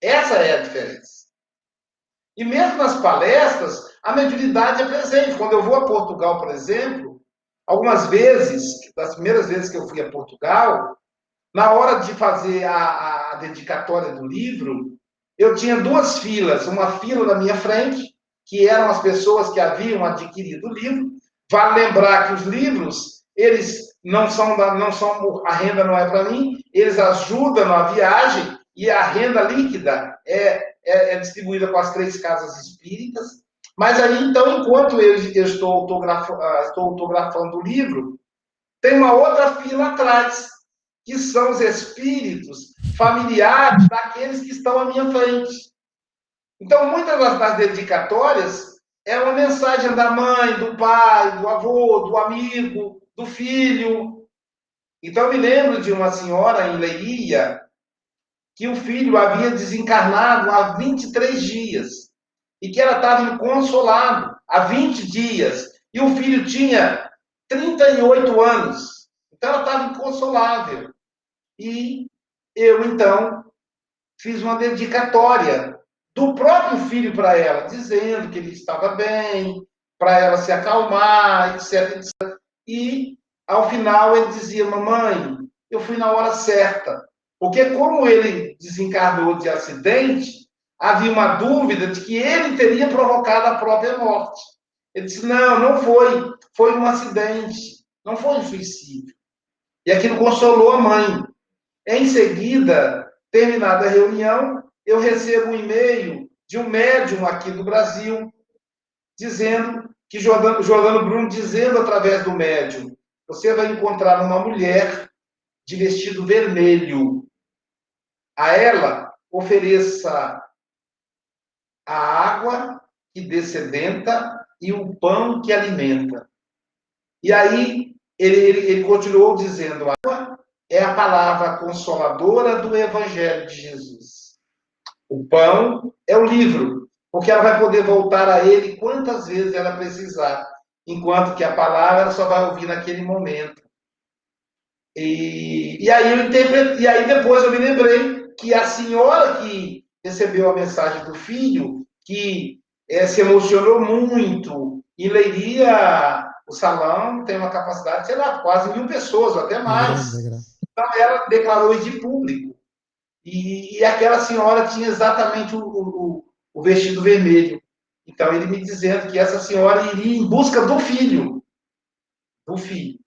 Essa é a diferença. E mesmo nas palestras, a mediunidade é presente. Quando eu vou a Portugal, por exemplo, algumas vezes, das primeiras vezes que eu fui a Portugal, na hora de fazer a dedicatória do livro, eu tinha duas filas. Uma fila na minha frente, que eram as pessoas que haviam adquirido o livro. Vale lembrar que os livros, eles não são a renda não é para mim, eles ajudam na viagem, e a renda líquida é distribuída com as 3 casas espíritas. Mas aí, então, enquanto eu estou autografando o livro, tem uma outra fila atrás, que são os espíritos familiares daqueles que estão à minha frente. Então, muitas das dedicatórias é uma mensagem da mãe, do pai, do avô, do amigo, do filho. Então, eu me lembro de uma senhora em Leiria, que o filho havia desencarnado há 23 dias, e que ela estava inconsolável há 20 dias, e o filho tinha 38 anos. Então, ela estava inconsolável. E eu, então, fiz uma dedicatória do próprio filho para ela, dizendo que ele estava bem, para ela se acalmar, etc, etc. E, ao final, ele dizia: mamãe, eu fui na hora certa. Porque como ele desencarnou de acidente, havia uma dúvida de que ele teria provocado a própria morte. Ele disse: não foi. Foi um acidente. Não foi um suicídio. E aquilo consolou a mãe. Em seguida, terminada a reunião, eu recebo um e-mail de um médium aqui do Brasil, dizendo que Jordano Bruno, dizendo através do médium: você vai encontrar uma mulher de vestido vermelho. A ela, ofereça a água que dessedenta e o pão que alimenta. E aí, ele continuou dizendo: a água é a palavra consoladora do Evangelho de Jesus. O pão é o livro, porque ela vai poder voltar a ele quantas vezes ela precisar, enquanto que a palavra ela só vai ouvir naquele momento. E aí depois eu me lembrei que a senhora que recebeu a mensagem do filho, que se emocionou muito, e Leiria, o salão tem uma capacidade, sei lá, quase 1.000 pessoas, ou até mais. Então ela declarou isso de público. E aquela senhora tinha exatamente o vestido vermelho. Então ele me dizendo que essa senhora iria em busca do filho. Do filho.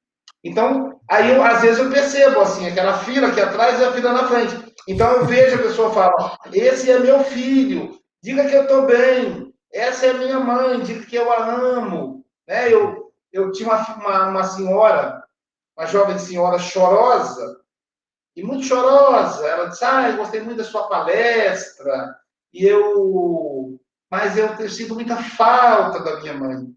Então, aí às vezes eu percebo, assim, aquela fila aqui atrás e a fila na frente. Então eu vejo a pessoa falar: esse é meu filho, diga que eu estou bem, essa é minha mãe, diga que eu a amo. Né? Eu tinha uma senhora, uma jovem senhora chorosa, e muito chorosa. Ela disse: eu gostei muito da sua palestra, mas eu sinto muita falta da minha mãe.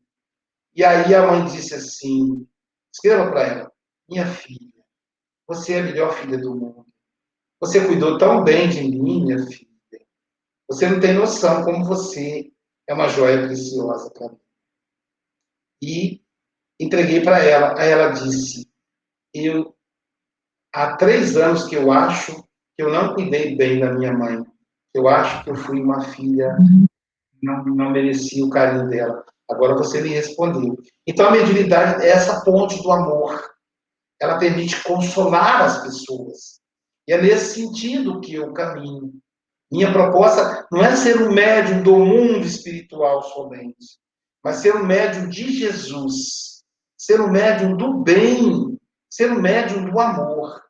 E aí a mãe disse assim: escreva para ela: minha filha, você é a melhor filha do mundo. Você cuidou tão bem de mim, minha filha. Você não tem noção como você é uma joia preciosa para mim. E entreguei para ela. Aí ela disse: há 3 anos que eu acho que eu não cuidei bem da minha mãe. Eu acho que eu fui uma filha que não merecia o carinho dela. Agora você me respondeu. Então a mediunidade é essa ponte do amor. Ela permite consolar as pessoas. E é nesse sentido que eu caminho. Minha proposta não é ser um médium do mundo espiritual somente, mas ser um médium de Jesus, ser um médium do bem, ser um médium do amor.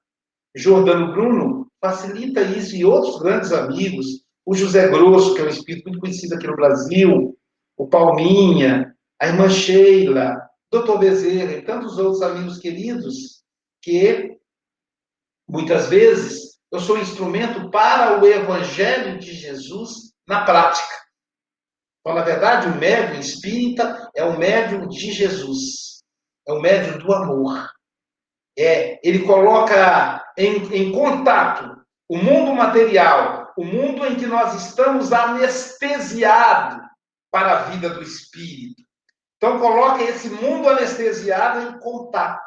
Jordano Bruno facilita isso, e outros grandes amigos, o José Grosso, que é um espírito muito conhecido aqui no Brasil, o Palminha, a irmã Sheila, o Dr. Bezerra e tantos outros amigos queridos, que muitas vezes eu sou instrumento para o Evangelho de Jesus na prática. Então, na verdade, o médium espírita é o médium de Jesus. É o médium do amor. Ele coloca em contato o mundo material, o mundo em que nós estamos anestesiados para a vida do espírito. Então, coloca esse mundo anestesiado em contato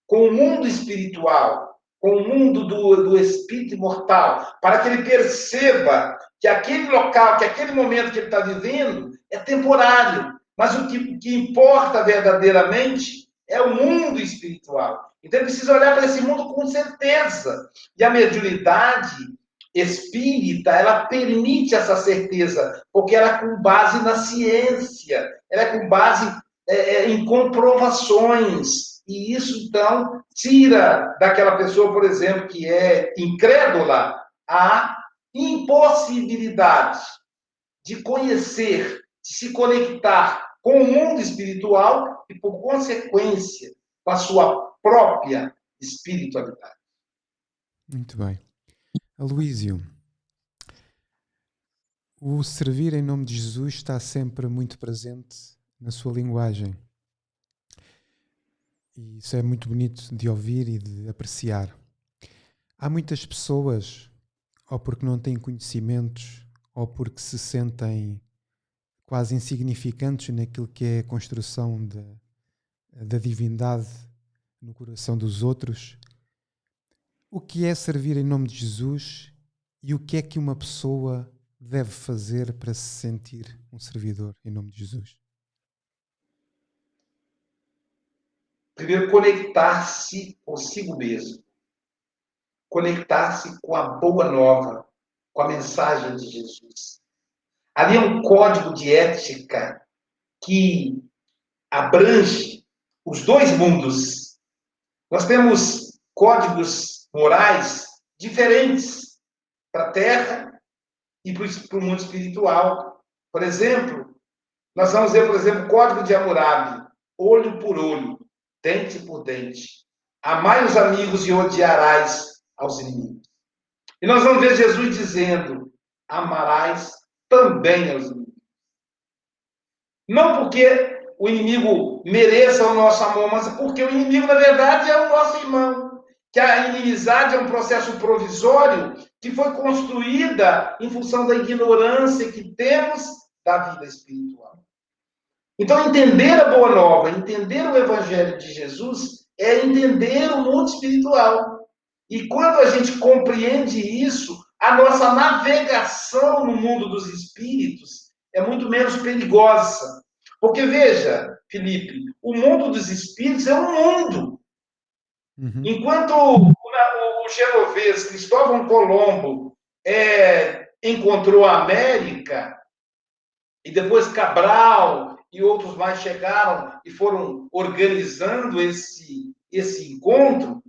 com o mundo espiritual, com o mundo do espírito imortal, para que ele perceba que aquele local, que aquele momento que ele está vivendo é temporário, mas o que importa verdadeiramente é o mundo espiritual. Então ele precisa olhar para esse mundo com certeza. E a mediunidade espírita, ela permite essa certeza, porque ela é com base na ciência, ela é com base em comprovações. E isso, então, tira daquela pessoa, por exemplo, que é incrédula, a impossibilidade de conhecer, de se conectar com o mundo espiritual e, por consequência, com a sua própria espiritualidade. Muito bem. Aloísio, o servir em nome de Jesus está sempre muito presente na sua linguagem. E isso é muito bonito de ouvir e de apreciar. Há muitas pessoas, ou porque não têm conhecimentos, ou porque se sentem quase insignificantes naquilo que é a construção da divindade no coração dos outros. O que é servir em nome de Jesus e o que é que uma pessoa deve fazer para se sentir um servidor em nome de Jesus? Primeiro, conectar-se consigo mesmo. Conectar-se com a boa nova, com a mensagem de Jesus. Ali é um código de ética que abrange os dois mundos. Nós temos códigos morais diferentes para a Terra e para o mundo espiritual. Por exemplo, nós vamos ver, por exemplo, o Código de Hammurabi, olho por olho, dente por dente. Amai os amigos e odiarás aos inimigos. E nós vamos ver Jesus dizendo, amarás também aos inimigos. Não porque o inimigo mereça o nosso amor, mas porque o inimigo, na verdade, é o nosso irmão. Que a inimizade é um processo provisório que foi construída em função da ignorância que temos da vida espiritual. Então, entender a Boa Nova, entender o Evangelho de Jesus, é entender o mundo espiritual. E quando a gente compreende isso, a nossa navegação no mundo dos espíritos é muito menos perigosa. Porque, veja, Felipe, o mundo dos espíritos é um mundo. Uhum. Enquanto o genovês Cristóvão Colombo encontrou a América, e depois Cabral e outros mais chegaram e foram organizando esse encontro,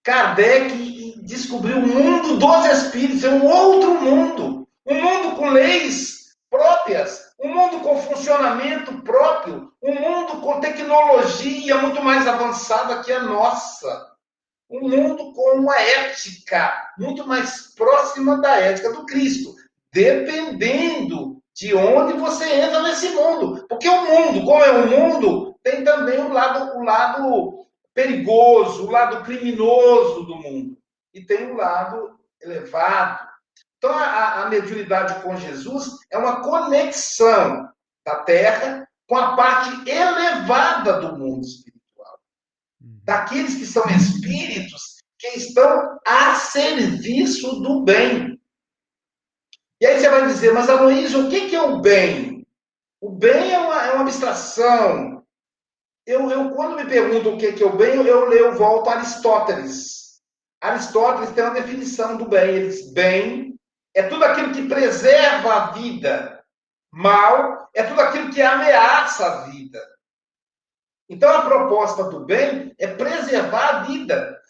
Kardec descobriu o mundo dos espíritos, é um outro mundo, um mundo com leis próprias, um mundo com funcionamento próprio, um mundo com tecnologia muito mais avançada que a nossa, um mundo com uma ética muito mais próxima da ética do Cristo, dependendo de onde você entra nesse mundo. Porque o mundo, como é um mundo, tem também o lado perigoso, o lado criminoso do mundo. E tem o lado elevado. Então, a mediunidade com Jesus é uma conexão da Terra com a parte elevada do mundo espiritual. Daqueles que são espíritos que estão a serviço do bem. E aí você vai dizer, mas Aloísio, o que é o bem? O bem é uma abstração. Eu quando me perguntam o que é o bem, eu volto a Aristóteles. Aristóteles tem uma definição do bem. Ele diz, bem é tudo aquilo que preserva a vida. Mal é tudo aquilo que ameaça a vida. Então a proposta do bem é preservar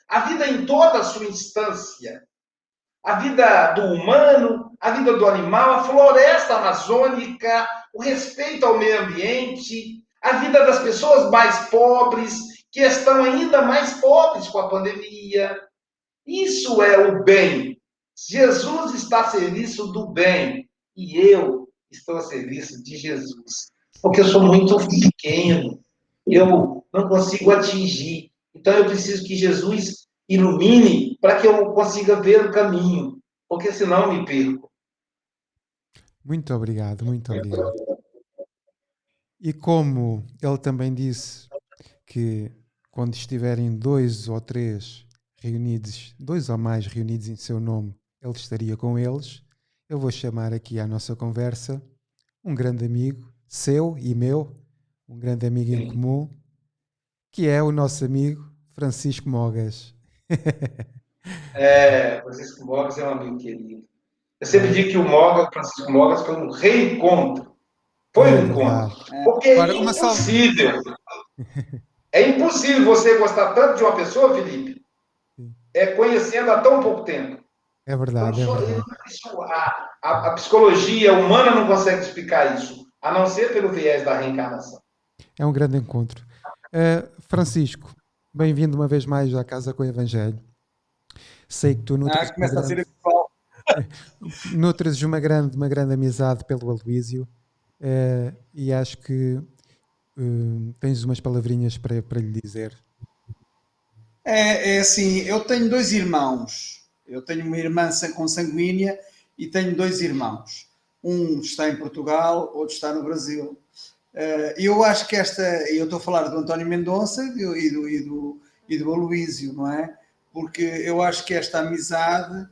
a vida em toda a sua instância. A vida do humano, a vida do animal, a floresta amazônica, o respeito ao meio ambiente, a vida das pessoas mais pobres, que estão ainda mais pobres com a pandemia. Isso é o bem. Jesus está a serviço do bem e eu estou a serviço de Jesus. Porque eu sou muito pequeno, eu não consigo atingir. Então eu preciso que Jesus ilumine para que eu consiga ver o caminho, porque senão eu me perco. Muito obrigado, muito obrigado. E como ele também disse que quando estiverem 2 ou 3 reunidos, 2 ou mais reunidos em seu nome, ele estaria com eles, eu vou chamar aqui à nossa conversa um grande amigo, seu e meu, um grande amigo em comum, que é o nosso amigo Francisco Mogas. Francisco Mogas é um amigo querido. Eu sempre digo que o Francisco Mogas, foi um reencontro. Foi um encontro. Porque é impossível. É impossível você gostar tanto de uma pessoa, Felipe, conhecendo há tão pouco tempo. É verdade, então, é verdade. A psicologia humana não consegue explicar isso, a não ser pelo viés da reencarnação. É um grande encontro. Francisco, bem-vindo uma vez mais à Casa com o Evangelho. Sei que tu nutras uma grande amizade pelo Aloísio, e acho que tens umas palavrinhas para lhe dizer. É assim, eu tenho 2 irmãos. Eu tenho uma irmã consanguínea e tenho 2 irmãos. Um está em Portugal, outro está no Brasil. Eu acho que eu estou a falar do António Mendonça e do Aloísio, não é? Porque eu acho que esta amizade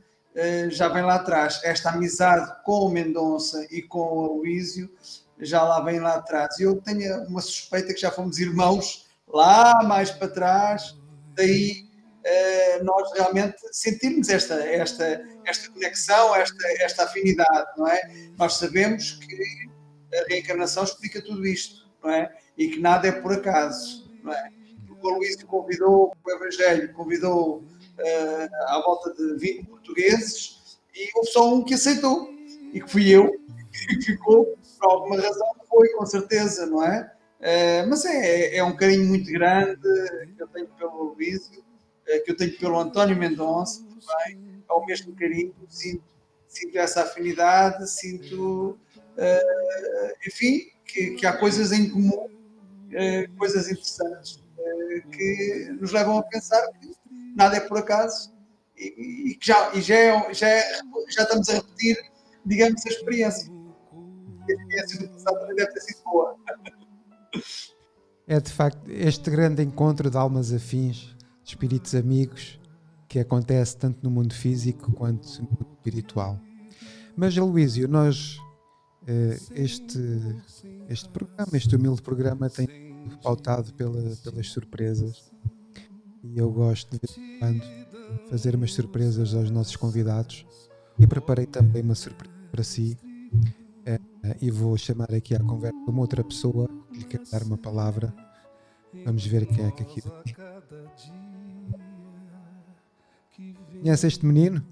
já vem lá atrás. Esta amizade com o Mendonça e com o Aloísio já lá vem lá atrás. Eu tenho uma suspeita que já fomos irmãos lá mais para trás, daí nós realmente sentirmos esta conexão, esta afinidade, não é? Nós sabemos que a reencarnação explica tudo isto, não é? E que nada é por acaso, não é? O Aloísio convidou, o Evangelho convidou à volta de 20 portugueses e houve só um que aceitou, e que fui eu, que ficou, por alguma razão, foi, com certeza, não é? Mas é um carinho muito grande que eu tenho pelo Aloísio, que eu tenho pelo António Mendonça, também, é o mesmo carinho, sinto essa afinidade, sinto, enfim, que há coisas em comum, coisas interessantes, que nos levam a pensar que nada é por acaso e que já estamos a repetir, digamos, a experiência. A experiência do passado também deve ter sido boa. É de facto este grande encontro de almas afins, de espíritos amigos, que acontece tanto no mundo físico quanto no mundo espiritual. Mas, Aloísio, nós este programa, este humilde programa, tem pautado pelas surpresas, e eu gosto de vez em quando fazer umas surpresas aos nossos convidados, e preparei também uma surpresa para si, e vou chamar aqui à conversa uma outra pessoa que lhe quer dar uma palavra. Vamos ver quem é que aqui vem. Conhece este menino?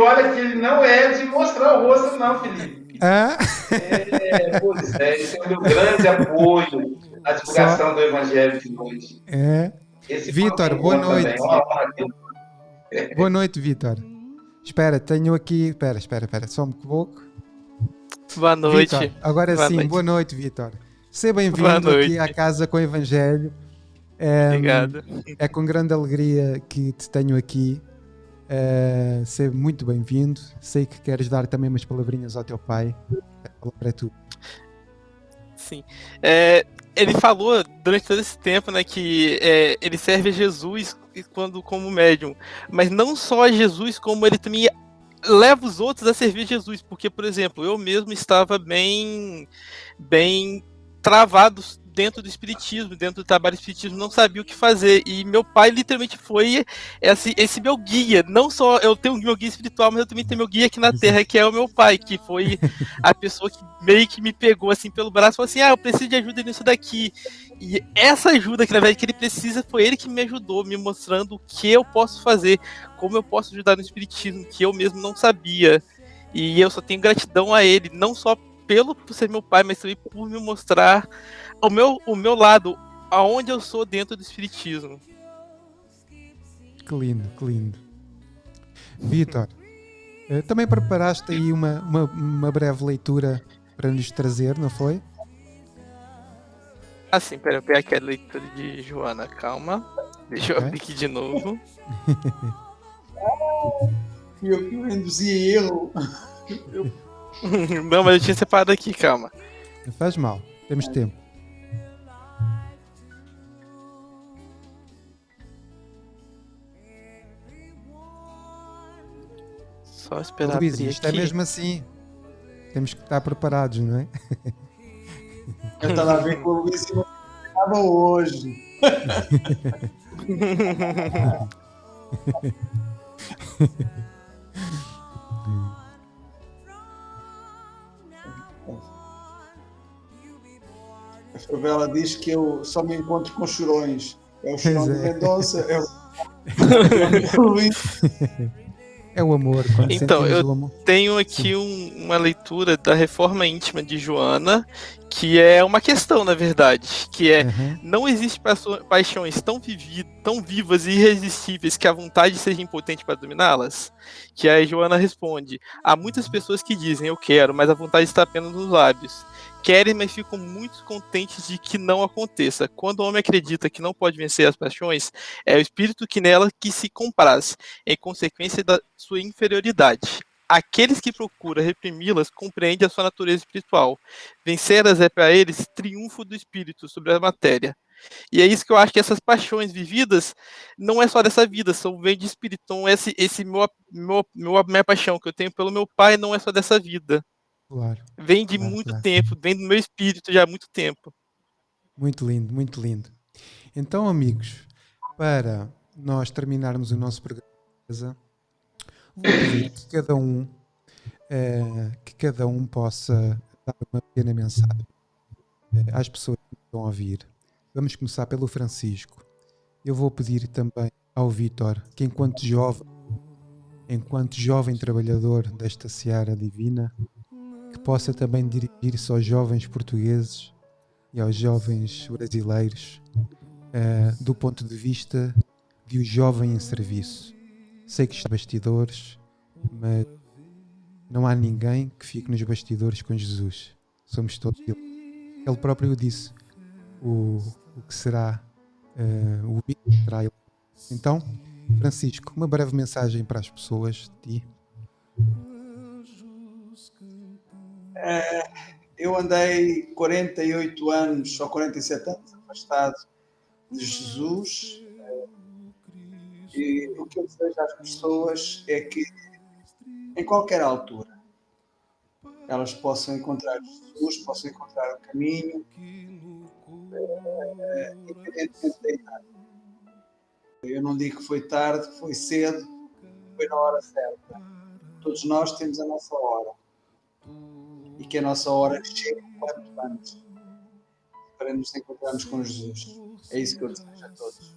Olha que ele não é de mostrar o rosto, não, Felipe. Pois é, esse é o meu grande apoio à divulgação do Evangelho de hoje. Vitor, boa noite. Boa noite, Vitor. Espera, tenho aqui. Espera, só um pouco. Boa noite. Vitor, agora boa sim, noite. Boa noite, Vitor. Seja bem-vindo aqui à Casa com o Evangelho. Obrigado. É com grande alegria que te tenho aqui. Seja muito bem-vindo. Sei que queres dar também umas palavrinhas ao teu pai. A palavra é tu. Sim. Ele falou durante todo esse tempo, né, que ele serve a Jesus como médium, mas não só a Jesus, como ele também leva os outros a servir Jesus, porque, por exemplo, eu mesmo estava bem travado dentro do espiritismo, dentro do trabalho espiritismo, não sabia o que fazer, e meu pai literalmente foi esse meu guia. Não só eu tenho meu guia espiritual, mas eu também tenho meu guia aqui na Terra, que é o meu pai, que foi a pessoa que meio que me pegou assim pelo braço e falou assim: eu preciso de ajuda nisso daqui. E essa ajuda que na verdade que ele precisa, foi ele que me ajudou, me mostrando o que eu posso fazer, como eu posso ajudar no espiritismo, que eu mesmo não sabia. E eu só tenho gratidão a ele, não só por ser meu pai, mas também por me mostrar o meu lado, aonde eu sou dentro do espiritismo. Que lindo, que lindo. Vitor, também preparaste aí uma breve leitura para nos trazer, não foi? Assim, pera, eu pegar aqui a leitura de Joana, calma. Deixa eu abrir aqui de novo. Eu que induzi erro. Não, mas eu tinha separado aqui, calma. Não faz mal, temos tempo. Só esperar Luís, abrir isto aqui. é mesmo assim. Temos que estar preparados, não é? Eu estava a ver com o Luís e não estava hoje. A favela diz que eu só me encontro com chorões. É o chorão de Mendonça, é o Luís. É o amor, quando Então, sentimos eu o amor. tenho aqui uma leitura da Reforma Íntima de Joana, que é uma questão, na verdade, que é: Uhum. não existe paixões tão vivas e irresistíveis que a vontade seja impotente para dominá-las? Que aí Joana responde: há muitas pessoas que dizem eu quero, mas a vontade está apenas nos lábios. Querem, mas ficam muito contentes de que não aconteça. Quando o homem acredita que não pode vencer as paixões, é o espírito que nela que se compraz, em consequência da sua inferioridade. Aqueles que procuram reprimi-las compreendem a sua natureza espiritual. Vencê-las é para eles triunfo do espírito sobre a matéria. E é isso que eu acho, que essas paixões vividas não é só dessa vida, são vem de espírito. Então minha paixão que eu tenho pelo meu pai não é só dessa vida. Claro, Vem de claro, muito claro. tempo, vem do meu espírito já há muito tempo. Muito lindo, muito lindo. Então, amigos, para nós terminarmos o nosso programa, vou pedir que cada um possa dar uma pequena mensagem às pessoas que estão a ouvir. Vamos começar pelo Francisco. Eu vou pedir também ao Vítor que, enquanto jovem trabalhador desta seara divina, que possa também dirigir-se aos jovens portugueses e aos jovens brasileiros do ponto de vista de um jovem em serviço. Sei que está nos bastidores, mas não há ninguém que fique nos bastidores com Jesus. Somos todos ele. Ele próprio disse o que será o que será ele. Então, Francisco, uma breve mensagem para as pessoas de ti. Eu andei 48 anos ou 47 anos afastado de Jesus, e o que eu desejo às pessoas é que, em qualquer altura, elas possam encontrar Jesus, possam encontrar o caminho, independentemente da idade. Eu não digo que foi tarde, que foi cedo, foi na hora certa. Todos nós temos a nossa hora. E que a nossa hora chegue quanto antes para nos encontrarmos com Jesus. É isso que eu desejo a todos.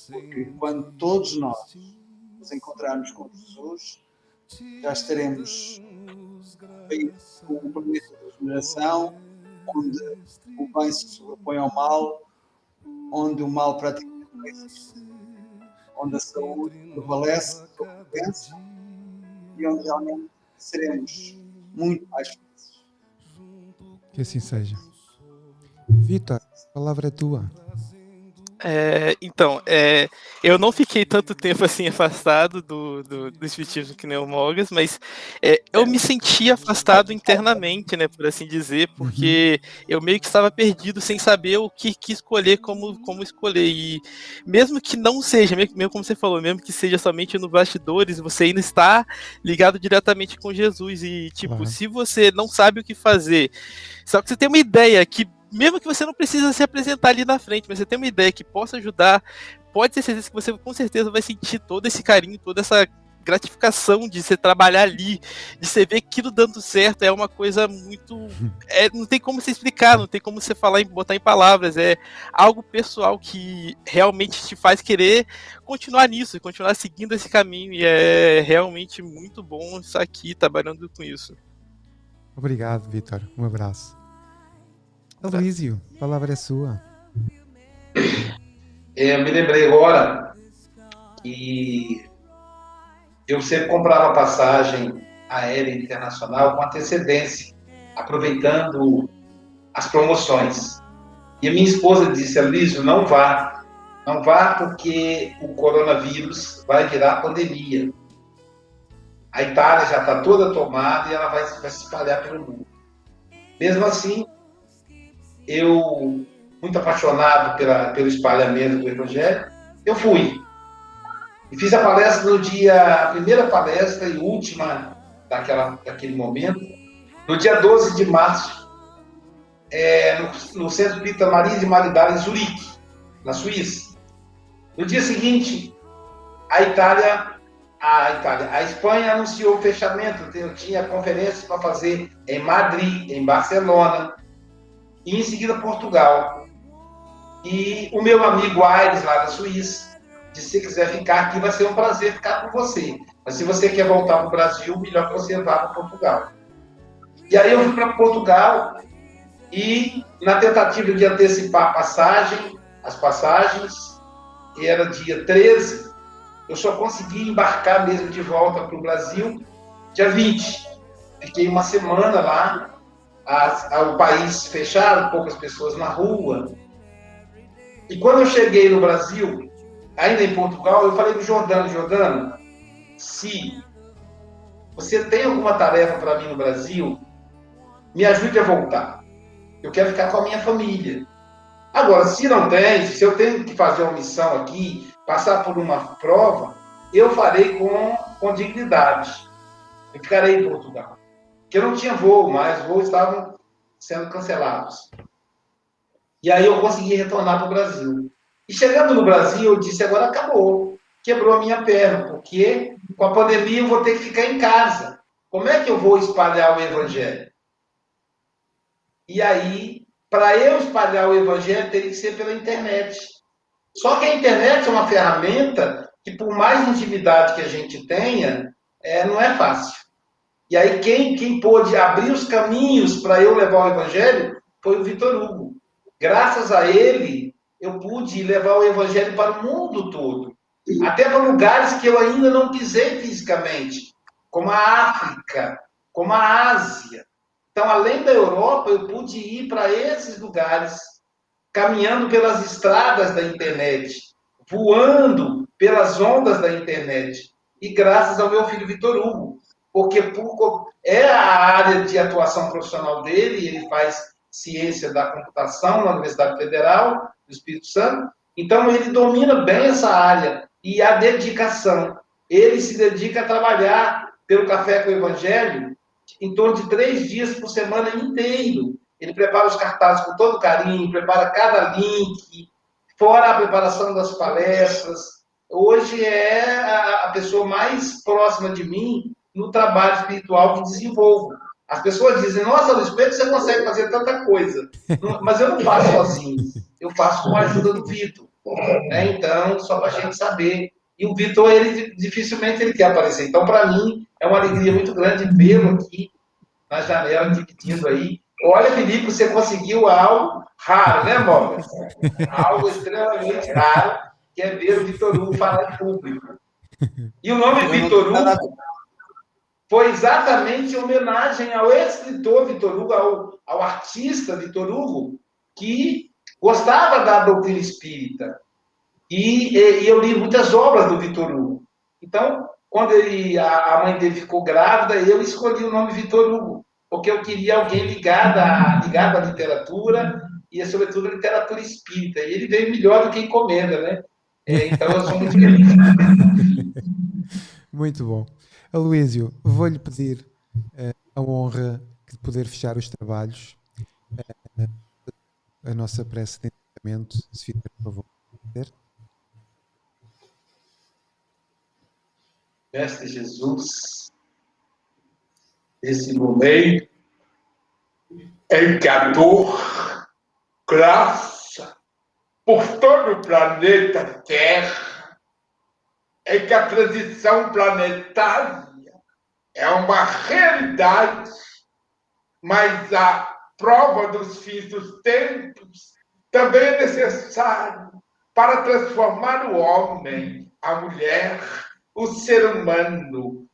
Porque quando todos nós nos encontrarmos com Jesus, já estaremos com um planeta de regeneração, onde o bem se sobrepõe ao mal, onde o mal praticamente não existe, onde a saúde prevalece sobre a doença e onde realmente seremos muito mais felizes. Que assim seja. Vítor, a palavra é tua. Então, eu não fiquei tanto tempo assim afastado do espiritismo que nem o Mogas, mas eu me sentia afastado internamente, né, por assim dizer, porque eu meio que estava perdido sem saber o que escolher, como escolher. E mesmo que não seja, mesmo como você falou, mesmo que seja somente no bastidores, você ainda está ligado diretamente com Jesus. E, tipo, Claro. Se você não sabe o que fazer, só que você tem uma ideia que, mesmo que você não precisa se apresentar ali na frente, mas você tem uma ideia que possa ajudar, pode ter certeza que você com certeza vai sentir todo esse carinho, toda essa gratificação de você trabalhar ali, de você ver aquilo dando certo. É uma coisa muito... não tem como você explicar, não tem como você falar, botar em palavras. É algo pessoal que realmente te faz querer continuar nisso, continuar seguindo esse caminho, e é realmente muito bom estar aqui trabalhando com isso. Obrigado, Vítor. Um abraço. Aloísio, a palavra é sua. Eu me lembrei agora que eu sempre comprava passagem aérea internacional com antecedência, aproveitando as promoções. E a minha esposa disse, Aloísio, não vá. Não vá porque o coronavírus vai virar pandemia. A Itália já está toda tomada e ela vai se espalhar pelo mundo. Mesmo assim, eu, muito apaixonado pelo espalhamento do Evangelho, eu fui. E fiz a palestra a primeira palestra e última daquele momento, no dia 12 de março, no Centro Espírita Maria de Maridade, em Zurique, na Suíça. No dia seguinte, a Espanha anunciou o fechamento. Eu tinha conferências para fazer em Madrid, em Barcelona, e em seguida Portugal. E o meu amigo Aires, lá da Suíça, disse, se quiser ficar aqui, vai ser um prazer ficar com você. Mas se você quer voltar para o Brasil, melhor que você vá para Portugal. E aí eu fui para Portugal e, na tentativa de antecipar as passagens, que era dia 13, eu só consegui embarcar mesmo de volta para o Brasil dia 20. Fiquei uma semana lá, o país fechado, poucas pessoas na rua. E quando eu cheguei no Brasil, ainda em Portugal, eu falei para o Jordano, se você tem alguma tarefa para mim no Brasil, me ajude a voltar. Eu quero ficar com a minha família. Agora, se não tem, se eu tenho que fazer uma missão aqui, passar por uma prova, eu farei com dignidade. Eu ficarei em Portugal. Porque eu não tinha voo mais, os voos estavam sendo cancelados. E aí eu consegui retornar para o Brasil. E chegando no Brasil, eu disse, agora acabou. Quebrou a minha perna, porque com a pandemia eu vou ter que ficar em casa. Como é que eu vou espalhar o Evangelho? E aí, para eu espalhar o Evangelho, teria que ser pela internet. Só que a internet é uma ferramenta que, por mais intimidade que a gente tenha, não é fácil. E aí, quem pôde abrir os caminhos para eu levar o Evangelho foi o Vitor Hugo. Graças a ele, eu pude levar o Evangelho para o mundo todo. Até para lugares que eu ainda não pisei fisicamente, como a África, como a Ásia. Então, além da Europa, eu pude ir para esses lugares, caminhando pelas estradas da internet, voando pelas ondas da internet. E graças ao meu filho Vitor Hugo, porque é a área de atuação profissional dele, ele faz ciência da computação na Universidade Federal do Espírito Santo, então ele domina bem essa área e a dedicação. Ele se dedica a trabalhar pelo Café com o Evangelho em torno de 3 dias por semana inteiro. Ele prepara os cartazes com todo carinho, prepara cada link, fora a preparação das palestras. Hoje é a pessoa mais próxima de mim no trabalho espiritual que desenvolvo. As pessoas dizem, nossa, Luiz Pedro, você consegue fazer tanta coisa. Mas eu não faço sozinho. Eu faço com a ajuda do Vitor. Então, só para a gente saber. E o Vitor, dificilmente ele quer aparecer. Então, para mim, é uma alegria muito grande vê-lo aqui na janela, dividindo aí. Olha, Felipe, você conseguiu algo raro, né, Morgan? Algo extremamente raro, que é ver o Vitor Hugo falar em público. E o nome Vitor Hugo foi exatamente em homenagem ao escritor Vitor Hugo, ao artista Vitor Hugo, que gostava da doutrina espírita. E eu li muitas obras do Vitor Hugo. Então, quando a mãe dele ficou grávida, eu escolhi o nome Vitor Hugo, porque eu queria alguém ligado à literatura e, sobretudo, à literatura espírita. E ele veio melhor do que encomenda, né? Então, eu sou muito feliz. Muito bom. Aloísio, vou-lhe pedir a honra de poder fechar os trabalhos. A nossa prece de encerramento, se fizer, por favor. Mestre Jesus, nesse momento em que a dor graça por todo o planeta Terra, em que a transição planetária é uma realidade, mas a prova dos fins dos tempos também é necessário para transformar o homem, a mulher, o ser humano,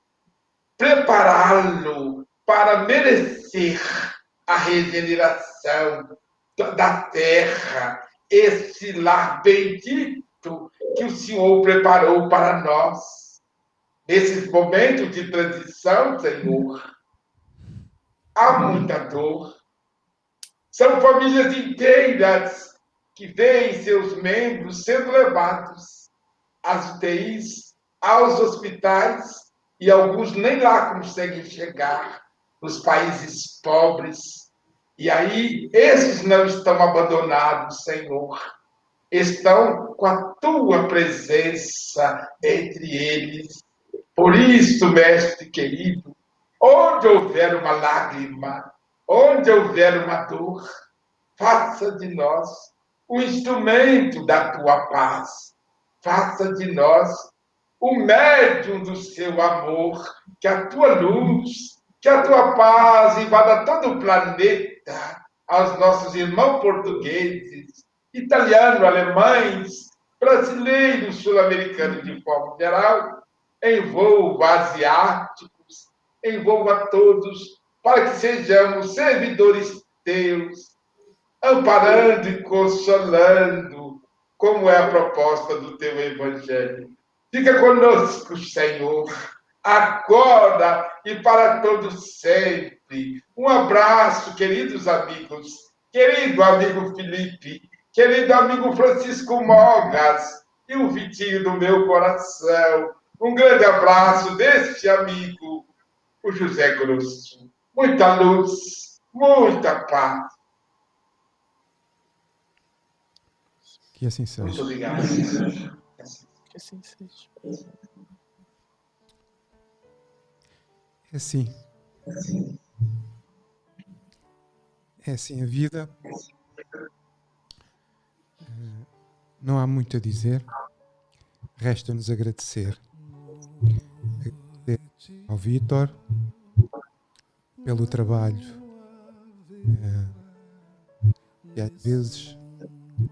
prepará-lo para merecer a regeneração da terra, esse lar bendito que o Senhor preparou para nós. Nesses momentos de transição, Senhor, há muita dor. São famílias inteiras que veem seus membros sendo levados às UTIs, aos hospitais, e alguns nem lá conseguem chegar, nos países pobres. E aí, esses não estão abandonados, Senhor. Estão com a tua presença entre eles. Por isso, mestre querido, onde houver uma lágrima, onde houver uma dor, faça de nós o instrumento da tua paz. Faça de nós o médium do seu amor, que a tua luz, que a tua paz invada todo o planeta, aos nossos irmãos portugueses, italianos, alemães, brasileiros, sul-americanos de forma geral, envolva asiáticos, envolva todos, para que sejamos servidores teus, amparando e consolando, como é a proposta do teu evangelho. Fica conosco, Senhor, agora e para todos sempre. Um abraço, queridos amigos, querido amigo Felipe, querido amigo Francisco Mogas e o Vitinho do meu coração. Um grande abraço deste amigo, o José Grosso. Muita luz, muita paz. Que assim seja. Muito obrigado. Que assim seja. É assim. É assim a vida. Não há muito a dizer. Resta-nos agradecer. Agradecer ao Vítor pelo trabalho que às vezes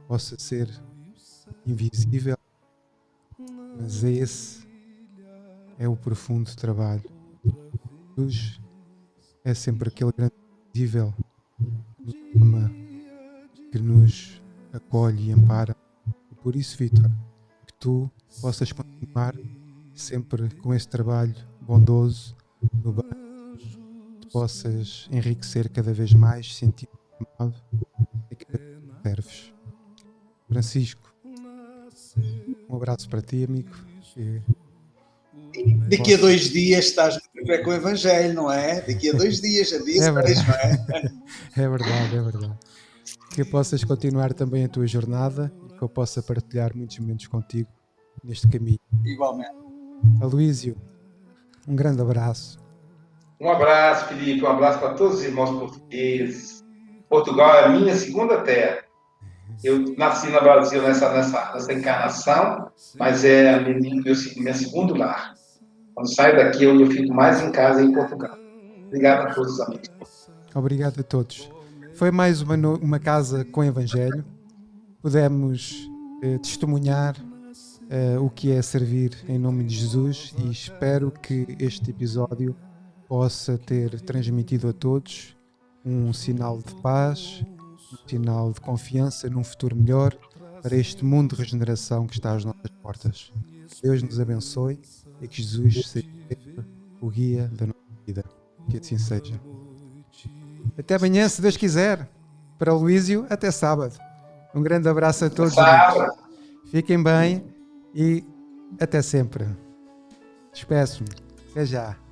possa ser invisível, mas esse é o profundo trabalho. Jesus é sempre aquele grande invisível que nos ama, que nos acolhe e ampara. E por isso, Vítor, que tu possas continuar sempre com esse trabalho bondoso no bem, que possas enriquecer cada vez mais, sentir amado e que serves. Francisco, um abraço para ti, amigo. Daqui a 2 dias estás no Café com o Evangelho, não é? Daqui a 2 dias, a dia 6, não é? É verdade, é verdade. Que possas continuar também a tua jornada e que eu possa partilhar muitos momentos contigo neste caminho. Igualmente. Aloísio, um grande abraço. Um abraço, Felipe, um abraço para todos os irmãos portugueses. Portugal é a minha segunda terra. Eu nasci no Brasil nessa encarnação, mas é meu segundo lar. Quando saio daqui, eu fico mais em casa em Portugal. Obrigado a todos os amigos. Obrigado a todos. Foi mais uma casa com Evangelho. Pudemos testemunhar o que é servir em nome de Jesus e espero que este episódio possa ter transmitido a todos um sinal de paz, um sinal de confiança num futuro melhor para este mundo de regeneração que está às nossas portas. Deus nos abençoe e que Jesus seja sempre o guia da nossa vida. Que assim seja. Até amanhã, se Deus quiser. Para o Luísio, até sábado. Um grande abraço a todos. Fiquem bem e até sempre. Despeço-me. Até já.